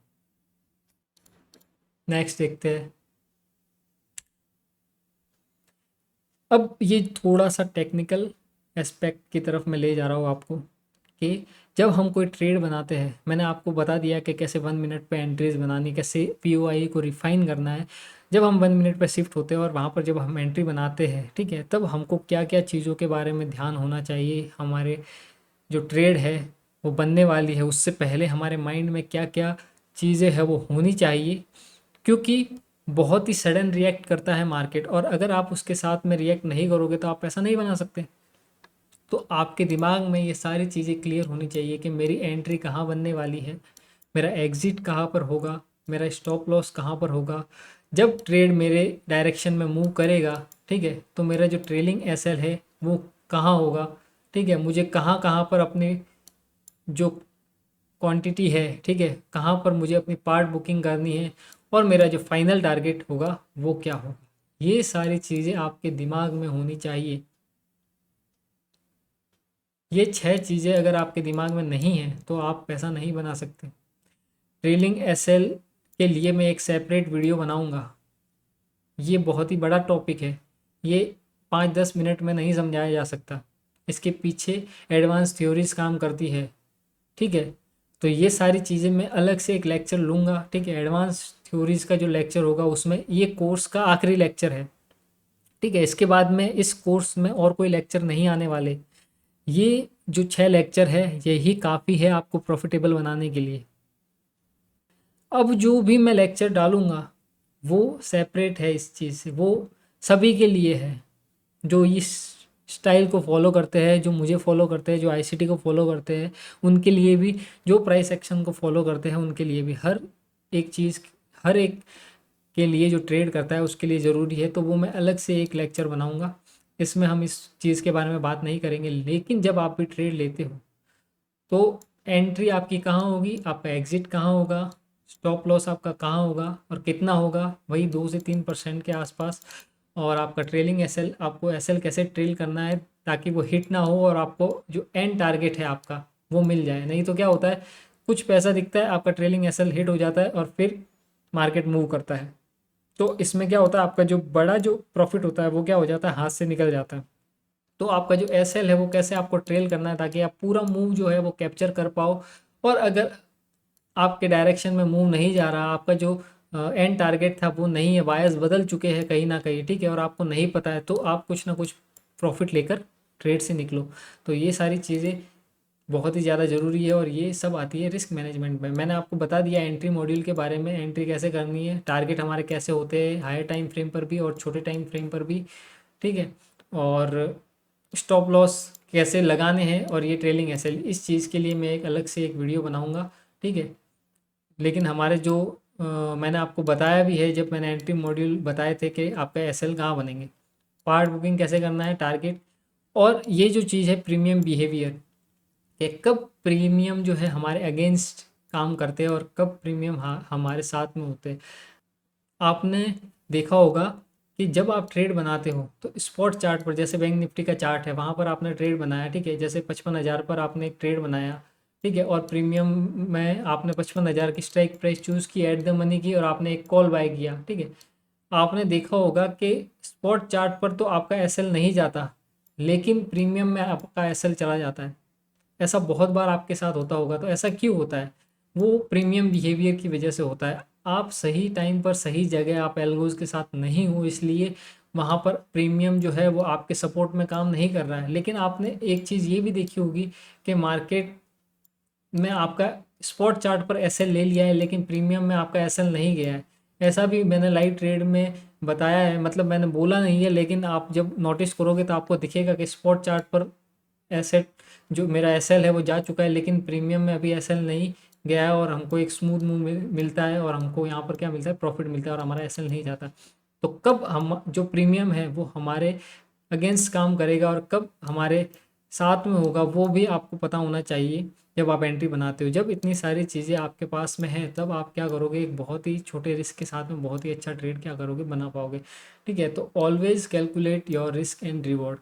नेक्स्ट देखते हैं। अब ये थोड़ा सा टेक्निकल एस्पेक्ट की तरफ मैं ले जा रहा हूँ आपको, कि जब हम कोई ट्रेड बनाते हैं, मैंने आपको बता दिया कि कैसे 1 मिनट पे एंट्रीज बनानी, कैसे पीओआई को रिफाइन करना है। जब हम 1 मिनट पे शिफ्ट होते हैं और वहाँ पर जब हम एंट्री बनाते हैं, ठीक है, तब हमको क्या क्या चीज़ों के बारे में ध्यान होना चाहिए। हमारे जो ट्रेड है वो बनने वाली है, उससे पहले हमारे माइंड में क्या क्या चीज़ें हैं वो होनी चाहिए। क्योंकि बहुत ही सडन रिएक्ट करता है मार्केट, और अगर आप उसके साथ में रिएक्ट नहीं करोगे तो आप पैसा नहीं बना सकते। तो आपके दिमाग में ये सारी चीज़ें क्लियर होनी चाहिए कि मेरी एंट्री कहाँ बनने वाली है, मेरा एग्ज़िट कहाँ पर होगा, मेरा स्टॉप लॉस कहाँ पर होगा। जब ट्रेड मेरे डायरेक्शन में मूव करेगा, ठीक है, तो मेरा जो ट्रेलिंग एसएल है वो कहाँ होगा, ठीक है, मुझे कहाँ कहाँ पर अपनी जो क्वांटिटी है, ठीक है, कहाँ पर मुझे अपनी पार्ट बुकिंग करनी है, और मेरा जो फाइनल टारगेट होगा वो क्या होगा। ये सारी चीज़ें आपके दिमाग में होनी चाहिए। ये 6 चीज़ें अगर आपके दिमाग में नहीं है तो आप पैसा नहीं बना सकते। ट्रेलिंग एसएल के लिए मैं एक सेपरेट वीडियो बनाऊंगा। ये बहुत ही बड़ा टॉपिक है, ये 5-10 मिनट में नहीं समझाया जा सकता। इसके पीछे एडवांस थ्योरीज काम करती है, ठीक है। तो ये सारी चीज़ें मैं अलग से एक लेक्चर लूँगा, ठीक है। एडवांस थ्योरीज का जो लेक्चर होगा उसमें ये कोर्स का आखिरी लेक्चर है, ठीक है। इसके बाद में इस कोर्स में और कोई लेक्चर नहीं आने वाले। ये जो 6 लेक्चर है यही काफ़ी है आपको प्रॉफिटेबल बनाने के लिए। अब जो भी मैं लेक्चर डालूँगा वो सेपरेट है इस चीज़ से, वो सभी के लिए है जो इस स्टाइल को फॉलो करते हैं, जो मुझे फॉलो करते हैं, जो आईसीटी को फॉलो करते हैं उनके लिए भी, जो प्राइस एक्शन को फॉलो करते हैं उनके लिए भी। हर एक चीज़, हर एक के लिए जो ट्रेड करता है उसके लिए ज़रूरी है। तो वो मैं अलग से एक लेक्चर बनाऊँगा, इसमें हम इस चीज़ के बारे में बात नहीं करेंगे। लेकिन जब आप भी ट्रेड लेते हो तो एंट्री आपकी कहाँ होगी, आपका एग्ज़िट कहाँ होगा, स्टॉप लॉस आपका कहाँ होगा और कितना होगा, वही 2 से 3% के आसपास। और आपका ट्रेलिंग एसएल, आपको एसएल कैसे ट्रेल करना है ताकि वो हिट ना हो और आपको जो एंड टारगेट है आपका वो मिल जाए। नहीं तो क्या होता है, कुछ पैसा दिखता है, आपका ट्रेलिंग एसएल हिट हो जाता है और फिर मार्केट मूव करता है। तो इसमें क्या होता है, आपका जो बड़ा जो प्रॉफिट होता है वो क्या हो जाता है, हाथ से निकल जाता है। तो आपका जो एसएल है वो कैसे आपको ट्रेल करना है ताकि आप पूरा मूव जो है वो कैप्चर कर पाओ। और अगर आपके डायरेक्शन में मूव नहीं जा रहा, आपका जो एंड टारगेट था वो नहीं है, बायस बदल चुके हैं कहीं ना कहीं, ठीक है, और आपको नहीं पता है, तो आप कुछ ना कुछ प्रॉफिट लेकर ट्रेड से निकलो। तो ये सारी चीज़ें बहुत ही ज़्यादा ज़रूरी है और ये सब आती है रिस्क मैनेजमेंट में। मैंने आपको बता दिया एंट्री मॉड्यूल के बारे में, एंट्री कैसे करनी है, टारगेट हमारे कैसे होते हैं हायर टाइम फ्रेम पर भी और छोटे टाइम फ्रेम पर भी, ठीक है, और स्टॉप लॉस कैसे लगाने हैं, और ये ट्रेलिंग एसएल, इस चीज़ के लिए मैं एक अलग से एक वीडियो बनाऊंगा, ठीक है। लेकिन हमारे जो मैंने आपको बताया भी है, जब मैंने एंट्री मॉड्यूल बताए थे कि आपका एसएल कहाँ बनेंगे, पार्ट बुकिंग कैसे करना है, टारगेट, और ये जो चीज़ है प्रीमियम बिहेवियर, कि कब प्रीमियम जो है हमारे अगेंस्ट काम करते हैं और कब प्रीमियम हमारे साथ में होते हैं। आपने देखा होगा कि जब आप ट्रेड बनाते हो तो स्पॉट चार्ट पर, जैसे बैंक निफ्टी का चार्ट है, वहाँ पर आपने ट्रेड बनाया, ठीक है, जैसे 55,000 पर आपने एक ट्रेड बनाया, ठीक है, और प्रीमियम में आपने 55,000 की स्ट्राइक प्राइस चूज़ की, एट द मनी की, और आपने एक कॉल बाय किया, ठीक है। आपने देखा होगा कि स्पॉट चार्ट पर तो आपका एसएल नहीं जाता, लेकिन प्रीमियम में आपका एसएल चला जाता है। ऐसा बहुत बार आपके साथ होता होगा। तो ऐसा क्यों होता है? वो प्रीमियम बिहेवियर की वजह से होता है। आप सही टाइम पर सही जगह आप एल्गोज़ के साथ नहीं हो, इसलिए वहाँ पर प्रीमियम जो है वो आपके सपोर्ट में काम नहीं कर रहा है। लेकिन आपने एक चीज़ ये भी देखी होगी कि मार्केट में आपका स्पॉट चार्ट पर एसएल ले लिया है, लेकिन प्रीमियम में आपका एसएल नहीं गया है। ऐसा भी मैंने लाइव ट्रेड में बताया है, मतलब मैंने बोला नहीं है, लेकिन आप जब नोटिस करोगे तो आपको दिखेगा कि स्पॉट चार्ट पर एसेट जो मेरा एसएल है वो जा चुका है, लेकिन प्रीमियम में अभी एसएल नहीं गया है, और हमको एक स्मूथ मूव मिलता है, और हमको यहाँ पर क्या मिलता है, प्रॉफिट मिलता है, और हमारा एसएल नहीं जाता। तो कब हम जो प्रीमियम है वो हमारे अगेंस्ट काम करेगा और कब हमारे साथ में होगा, वो भी आपको पता होना चाहिए जब आप एंट्री बनाते हो। जब इतनी सारी चीज़ें आपके पास में है, तब आप क्या करोगे, एक बहुत ही छोटे रिस्क के साथ में बहुत ही अच्छा ट्रेड क्या करोगे, बना पाओगे, ठीक है। तो always calculate your risk and reward.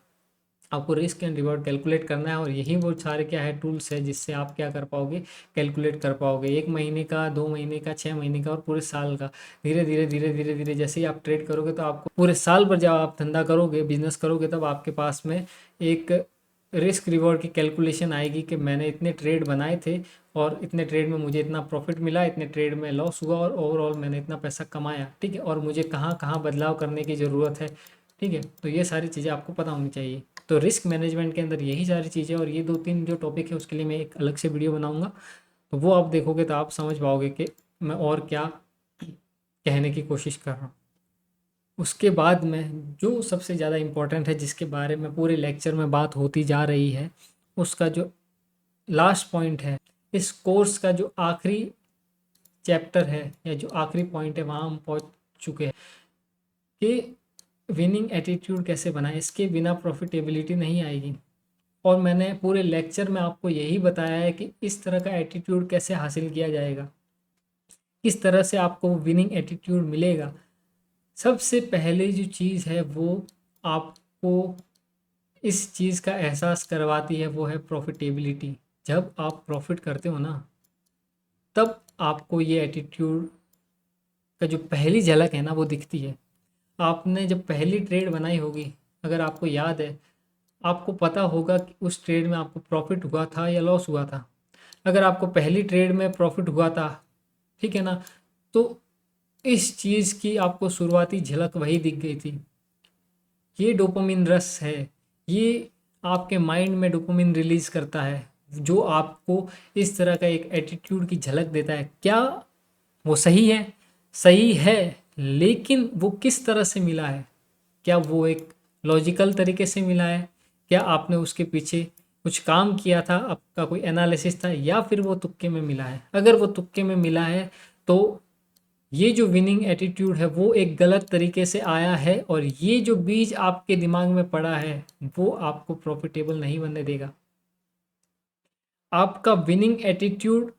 आपको रिस्क एंड रिवॉर्ड कैलकुलेट करना है, और यही वो सारे क्या है, टूल्स है, जिससे आप क्या कर पाओगे, कैलकुलेट कर पाओगे, 1 महीने का, 2 महीने का, 6 महीने का, और पूरे साल का। धीरे धीरे धीरे धीरे धीरे जैसे ही आप ट्रेड करोगे, तो आपको पूरे साल भर जब आप धंधा करोगे, बिजनेस करोगे, तब आपके पास में एक रिस्क रिवॉर्ड की कैलकुलेशन आएगी कि मैंने इतने ट्रेड बनाए थे, और इतने ट्रेड में मुझे इतना प्रॉफिट मिला, इतने ट्रेड में लॉस हुआ, और ओवरऑल मैंने इतना पैसा कमाया, ठीक है, और मुझे कहाँ कहाँ बदलाव करने की ज़रूरत है, ठीक है। तो ये सारी चीज़ें आपको पता होनी चाहिए। तो रिस्क मैनेजमेंट के अंदर यही सारी चीज़ें, और ये 2-3 जो टॉपिक है उसके लिए मैं एक अलग से वीडियो बनाऊंगा, तो वो आप देखोगे तो आप समझ पाओगे कि मैं और क्या कहने की कोशिश कर रहा हूँ। उसके बाद में जो सबसे ज़्यादा इम्पोर्टेंट है, जिसके बारे में पूरे लेक्चर में बात होती जा रही है, उसका जो लास्ट पॉइंट है, इस कोर्स का जो आखिरी चैप्टर है या जो आखिरी पॉइंट है, वहाँ हम पहुँच चुके हैं कि विनिंग एटीट्यूड कैसे बनाएं। इसके बिना प्रॉफिटेबिलिटी नहीं आएगी, और मैंने पूरे लेक्चर में आपको यही बताया है कि इस तरह का एटीट्यूड कैसे हासिल किया जाएगा, किस तरह से आपको विनिंग एटीट्यूड मिलेगा। सबसे पहले जो चीज़ है वो आपको इस चीज़ का एहसास करवाती है, वो है प्रॉफिटेबिलिटी। जब आप प्रॉफिट करते हो ना, तब आपको ये एटीट्यूड का जो पहली झलक है ना वो दिखती है। आपने जब पहली ट्रेड बनाई होगी, अगर आपको याद है, आपको पता होगा कि उस ट्रेड में आपको प्रॉफिट हुआ था या लॉस हुआ था। अगर आपको पहली ट्रेड में प्रॉफिट हुआ था, ठीक है ना, तो इस चीज़ की आपको शुरुआती झलक वही दिख गई थी। ये डोपामिन रश है, ये आपके माइंड में डोपामिन रिलीज करता है, जो आपको इस तरह का एक एटीट्यूड की झलक देता है। क्या वो सही है? सही है, लेकिन वो किस तरह से मिला है? क्या वो एक लॉजिकल तरीके से मिला है? क्या आपने उसके पीछे कुछ काम किया था, आपका कोई एनालिसिस था, या फिर वो तुक्के में मिला है? अगर वो तुक्के में मिला है, तो ये जो विनिंग एटीट्यूड है वो एक गलत तरीके से आया है, और ये जो बीज आपके दिमाग में पड़ा है वो आपको प्रॉफिटेबल नहीं बनने देगा। आपका विनिंग एटीट्यूड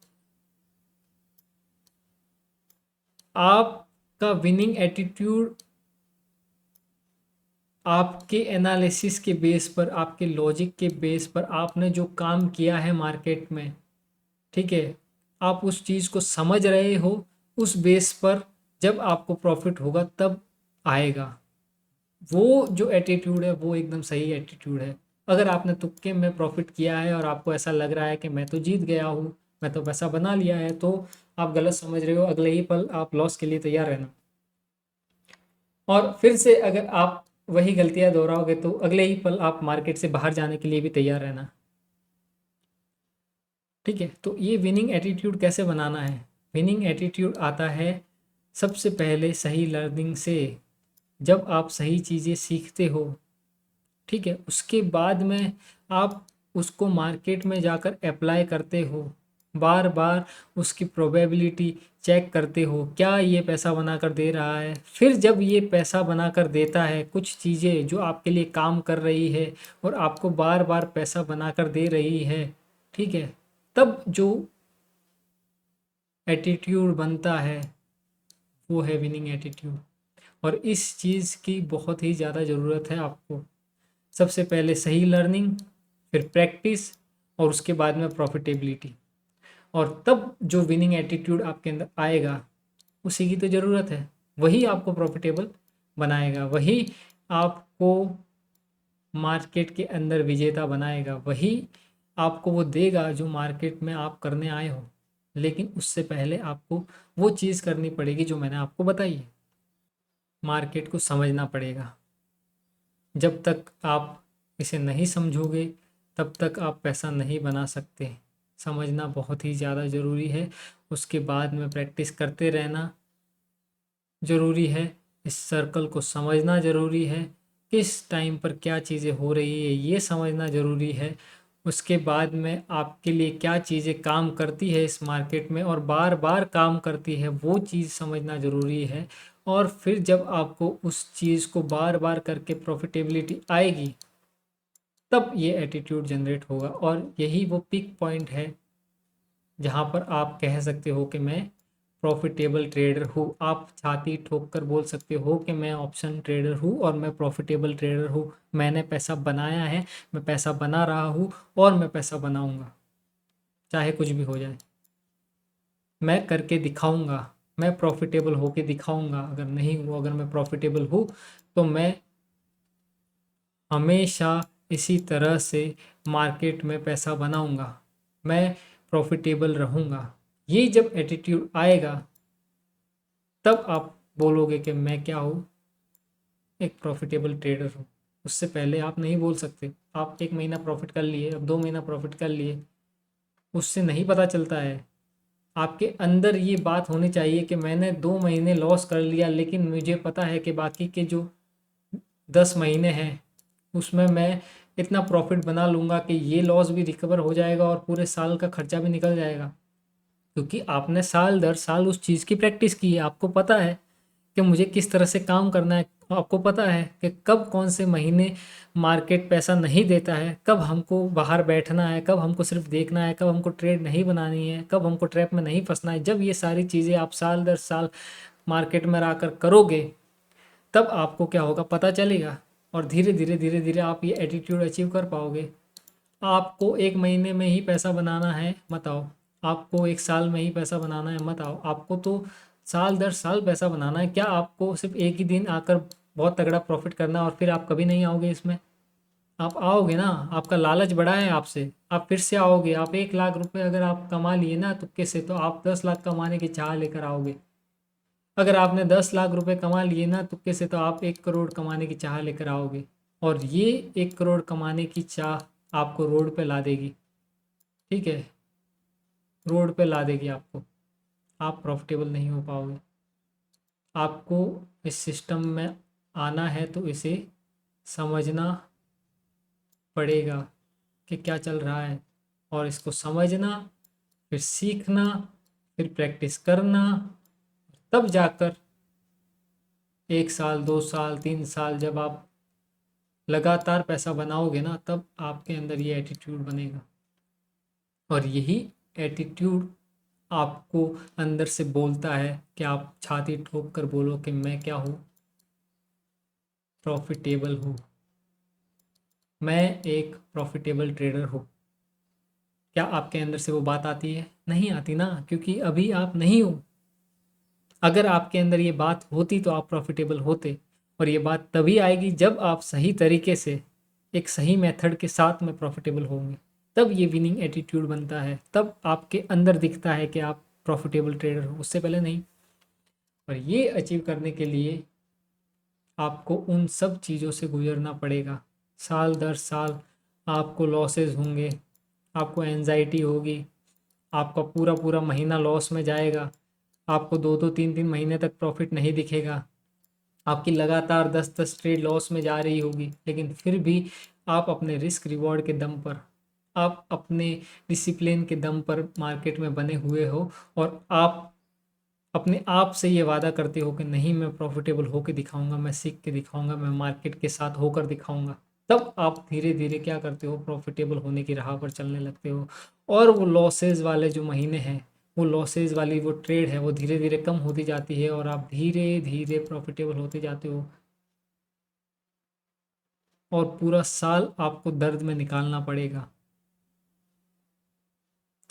आपका विनिंग एटीट्यूड आपके एनालिसिस के बेस पर, आपके लॉजिक के बेस पर, आपने जो काम किया है मार्केट में, ठीक है, आप उस चीज़ को समझ रहे हो, उस बेस पर जब आपको प्रॉफिट होगा तब आएगा। वो जो एटीट्यूड है वो एकदम सही एटीट्यूड है। अगर आपने तुक्के में प्रॉफिट किया है और आपको ऐसा लग रहा है कि मैं तो जीत गया हूँ, मैं तो पैसा बना लिया है, तो आप गलत समझ रहे हो। अगले ही पल आप लॉस के लिए तैयार रहना। और फिर से अगर आप वही गलतियां दोहराओगे तो अगले ही पल आप मार्केट से बाहर जाने के लिए भी तैयार रहना। ठीक है, तो ये विनिंग एटीट्यूड कैसे बनाना है? विनिंग एटीट्यूड आता है सबसे पहले सही लर्निंग से। जब आप सही चीज़ें सीखते हो, ठीक है, उसके बाद में आप उसको मार्केट में जाकर अप्लाई करते हो, बार बार उसकी प्रोबेबिलिटी चेक करते हो, क्या ये पैसा बनाकर दे रहा है। फिर जब ये पैसा बनाकर देता है, कुछ चीज़ें जो आपके लिए काम कर रही है और आपको बार बार पैसा बनाकर दे रही है, ठीक है, तब जो एटीट्यूड बनता है वो है विनिंग एटीट्यूड। और इस चीज़ की बहुत ही ज़्यादा ज़रूरत है आपको। सबसे पहले सही लर्निंग, फिर प्रैक्टिस, और उसके बाद में प्रॉफिटेबिलिटी। और तब जो विनिंग एटीट्यूड आपके अंदर आएगा, उसी की तो ज़रूरत है। वही आपको प्रॉफिटेबल बनाएगा, वही आपको मार्केट के अंदर विजेता बनाएगा, वही आपको वो देगा जो मार्केट में आप करने आए हो। लेकिन उससे पहले आपको वो चीज़ करनी पड़ेगी जो मैंने आपको बताई है। मार्केट को समझना पड़ेगा। जब तक आप इसे नहीं समझोगे तब तक आप पैसा नहीं बना सकते। समझना बहुत ही ज़्यादा ज़रूरी है। उसके बाद में प्रैक्टिस करते रहना ज़रूरी है। इस सर्कल को समझना ज़रूरी है। किस टाइम पर क्या चीज़ें हो रही है ये समझना ज़रूरी है। उसके बाद में आपके लिए क्या चीज़ें काम करती है इस मार्केट में और बार बार काम करती है, वो चीज़ समझना ज़रूरी है। और फिर जब आपको उस चीज़ को बार बार करके प्रॉफिटेबिलिटी आएगी, तब ये एटीट्यूड जनरेट होगा। और यही वो पिक पॉइंट है जहाँ पर आप कह सकते हो कि मैं प्रॉफिटेबल ट्रेडर हूँ। आप छाती ठोक कर बोल सकते हो कि मैं ऑप्शन ट्रेडर हूँ और मैं प्रॉफिटेबल ट्रेडर हूँ। मैंने पैसा बनाया है, मैं पैसा बना रहा हूँ और मैं पैसा बनाऊँगा, चाहे कुछ भी हो जाए। मैं करके दिखाऊँगा, मैं प्रॉफिटेबल होके दिखाऊँगा। अगर नहीं हूँ, अगर मैं प्रॉफिटेबल हूँ तो मैं हमेशा इसी तरह से मार्केट में पैसा बनाऊँगा, मैं प्रॉफिटेबल रहूँगा। ये जब एटीट्यूड आएगा तब आप बोलोगे कि मैं क्या हूँ, एक प्रॉफिटेबल ट्रेडर हूँ। उससे पहले आप नहीं बोल सकते। आप 1 महीना प्रॉफिट कर लिए, अब 2 महीना प्रॉफिट कर लिए, उससे नहीं पता चलता है। आपके अंदर ये बात होनी चाहिए कि मैंने 2 महीने लॉस कर लिया, लेकिन मुझे पता है कि बाकी के जो 10 महीने हैं उसमें मैं इतना प्रॉफिट बना लूँगा कि ये लॉस भी रिकवर हो जाएगा और पूरे साल का खर्चा भी निकल जाएगा। क्योंकि आपने साल दर साल उस चीज़ की प्रैक्टिस की है। आपको पता है कि मुझे किस तरह से काम करना है। आपको पता है कि कब कौन से महीने मार्केट पैसा नहीं देता है, कब हमको बाहर बैठना है, कब हमको सिर्फ देखना है, कब हमको ट्रेड नहीं बनानी है, कब हमको ट्रैप में नहीं फंसना है। जब ये सारी चीज़ें आप साल दर साल मार्केट में आकर करोगे, तब आपको क्या होगा पता चलेगा। और धीरे धीरे धीरे धीरे आप ये एटीट्यूड अचीव कर पाओगे। आपको 1 महीने में ही पैसा बनाना है मत आओ, आपको 1 साल में ही पैसा बनाना है मत आओ, आपको तो साल दर साल पैसा बनाना है। क्या आपको सिर्फ एक ही दिन आकर बहुत तगड़ा प्रॉफिट करना है और फिर आप कभी नहीं आओगे इसमें? आप आओगे ना, आपका लालच बढ़ा है आपसे, आप फिर से आओगे। आप 1 लाख रुपए अगर आप कमा लिए ना तुक्के से, तो आप 10 लाख कमाने की चाह लेकर आओगे। अगर आपने 10 लाख रुपए कमा लिए ना तुक्के से, तो आप 1 करोड़ कमाने की चाह लेकर आओगे। और ये 1 करोड़ कमाने की चाह आपको रोड पे ला देगी। ठीक है, रोड पे ला देगी आपको। आप प्रॉफिटेबल नहीं हो पाओगे। आपको इस सिस्टम में आना है तो इसे समझना पड़ेगा कि क्या चल रहा है, और इसको समझना, फिर सीखना, फिर प्रैक्टिस करना। तब जाकर 1 साल 2 साल 3 साल जब आप लगातार पैसा बनाओगे ना, तब आपके अंदर ये एटीट्यूड बनेगा। और यही एटीट्यूड आपको अंदर से बोलता है कि आप छाती ठोक कर बोलो कि मैं क्या हूँ, प्रॉफिटेबल हूँ, मैं एक प्रॉफिटेबल ट्रेडर हूँ। क्या आपके अंदर से वो बात आती है? नहीं आती ना, क्योंकि अभी आप नहीं हो। अगर आपके अंदर ये बात होती तो आप प्रॉफिटेबल होते, और ये बात तभी आएगी जब आप सही तरीके से एक सही मेथड के साथ में प्रॉफिटेबल होंगे, तब ये विनिंग एटीट्यूड बनता है, तब आपके अंदर दिखता है कि आप प्रॉफिटेबल ट्रेडर हो, उससे पहले नहीं। और ये अचीव करने के लिए आपको उन सब चीज़ों से गुजरना पड़ेगा। साल दर साल आपको लॉसेस होंगे, आपको एंजाइटी होगी, आपका पूरा पूरा महीना लॉस में जाएगा, आपको 2-2 3-3 महीने तक प्रॉफिट नहीं दिखेगा, आपकी लगातार 10-10 ट्रेड लॉस में जा रही होगी, लेकिन फिर भी आप अपने रिस्क रिवॉर्ड के दम पर, आप अपने डिसिप्लिन के दम पर मार्केट में बने हुए हो, और आप अपने आप से ये वादा करते हो कि नहीं, मैं प्रॉफिटेबल होकर दिखाऊंगा, मैं सीख के दिखाऊंगा, मैं मार्केट के साथ होकर दिखाऊंगा, तब आप धीरे धीरे क्या करते हो, प्रॉफिटेबल होने की राह पर चलने लगते हो। और वो लॉसेज वाले जो महीने हैं, वो लॉसेज वाली वो ट्रेड है, वो धीरे धीरे कम होती जाती है, और आप धीरे धीरे प्रॉफिटेबल होते जाते हो, और पूरा साल आपको दर्द में निकालना पड़ेगा।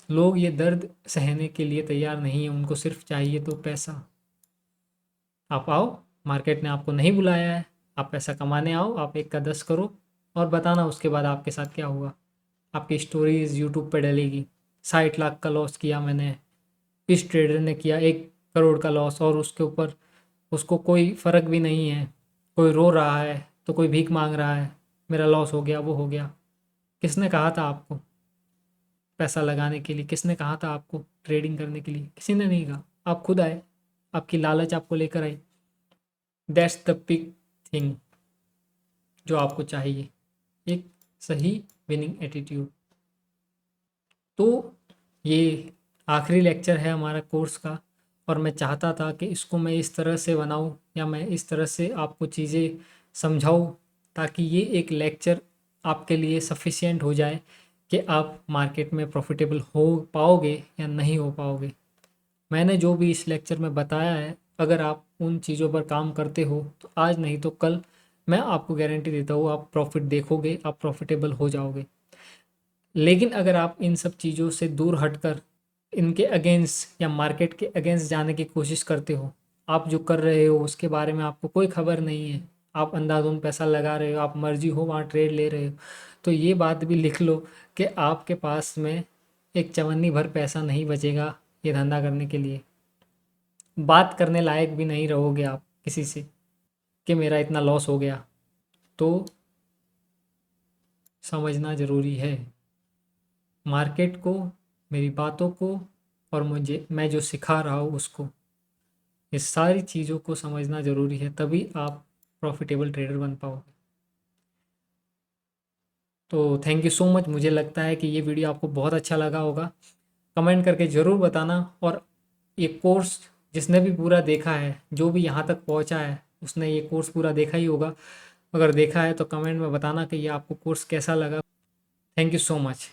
लोग ये दर्द सहने के लिए तैयार नहीं है, उनको सिर्फ चाहिए तो पैसा। आप आओ, मार्केट ने आपको नहीं बुलाया है, आप पैसा कमाने आओ, आप 1 का 10 करो, और बताना उसके बाद आपके साथ क्या हुआ। आपकी स्टोरीज यूट्यूब पे डलेगी, 60 लाख का लॉस किया मैंने, इस ट्रेडर ने किया 1 करोड़ का लॉस, और उसके ऊपर उसको कोई फ़र्क भी नहीं है, कोई रो रहा है तो कोई भीख मांग रहा है, मेरा लॉस हो गया, वो हो गया। किसने कहा था आपको पैसा लगाने के लिए, किसने कहा था आपको ट्रेडिंग करने के लिए? किसी ने नहीं कहा, आप खुद आए, आपकी लालच आपको लेकर आई। दैट्स द बिग थिंग जो आपको चाहिए, एक सही विनिंग एटीट्यूड। तो ये आखिरी लेक्चर है हमारा कोर्स का, और मैं चाहता था कि इसको मैं इस तरह से बनाऊं, या मैं इस तरह से आपको चीज़ें समझाऊं, ताकि ये एक लेक्चर आपके लिए सफिशिएंट हो जाए कि आप मार्केट में प्रॉफिटेबल हो पाओगे या नहीं हो पाओगे। मैंने जो भी इस लेक्चर में बताया है, अगर आप उन चीज़ों पर काम करते हो तो आज नहीं तो कल मैं आपको गारंटी देता हूँ, आप प्रॉफिट देखोगे, आप प्रॉफिटेबल हो जाओगे। लेकिन अगर आप इन सब चीज़ों से दूर हटकर इनके अगेंस्ट या मार्केट के अगेंस्ट जाने की कोशिश करते हो, आप जो कर रहे हो उसके बारे में आपको कोई खबर नहीं है, आप अंधाधुंध पैसा लगा रहे हो, आप मर्जी हो वहाँ ट्रेड ले रहे हो, तो ये बात भी लिख लो कि आपके पास में एक चवन्नी भर पैसा नहीं बचेगा ये धंधा करने के लिए। बात करने लायक भी नहीं रहोगे आप किसी से कि मेरा इतना लॉस हो गया। तो समझना ज़रूरी है मार्केट को, मेरी बातों को, और मुझे मैं जो सिखा रहा हूँ उसको, ये सारी चीज़ों को समझना ज़रूरी है, तभी आप प्रॉफिटेबल ट्रेडर बन पाओगे। तो थैंक यू सो मच। मुझे लगता है कि ये वीडियो आपको बहुत अच्छा लगा होगा, कमेंट करके ज़रूर बताना। और ये कोर्स जिसने भी पूरा देखा है, जो भी यहाँ तक पहुँचा है, उसने ये कोर्स पूरा देखा ही होगा। अगर देखा है तो कमेंट में बताना कि ये आपको कोर्स कैसा लगा। Thank you so much.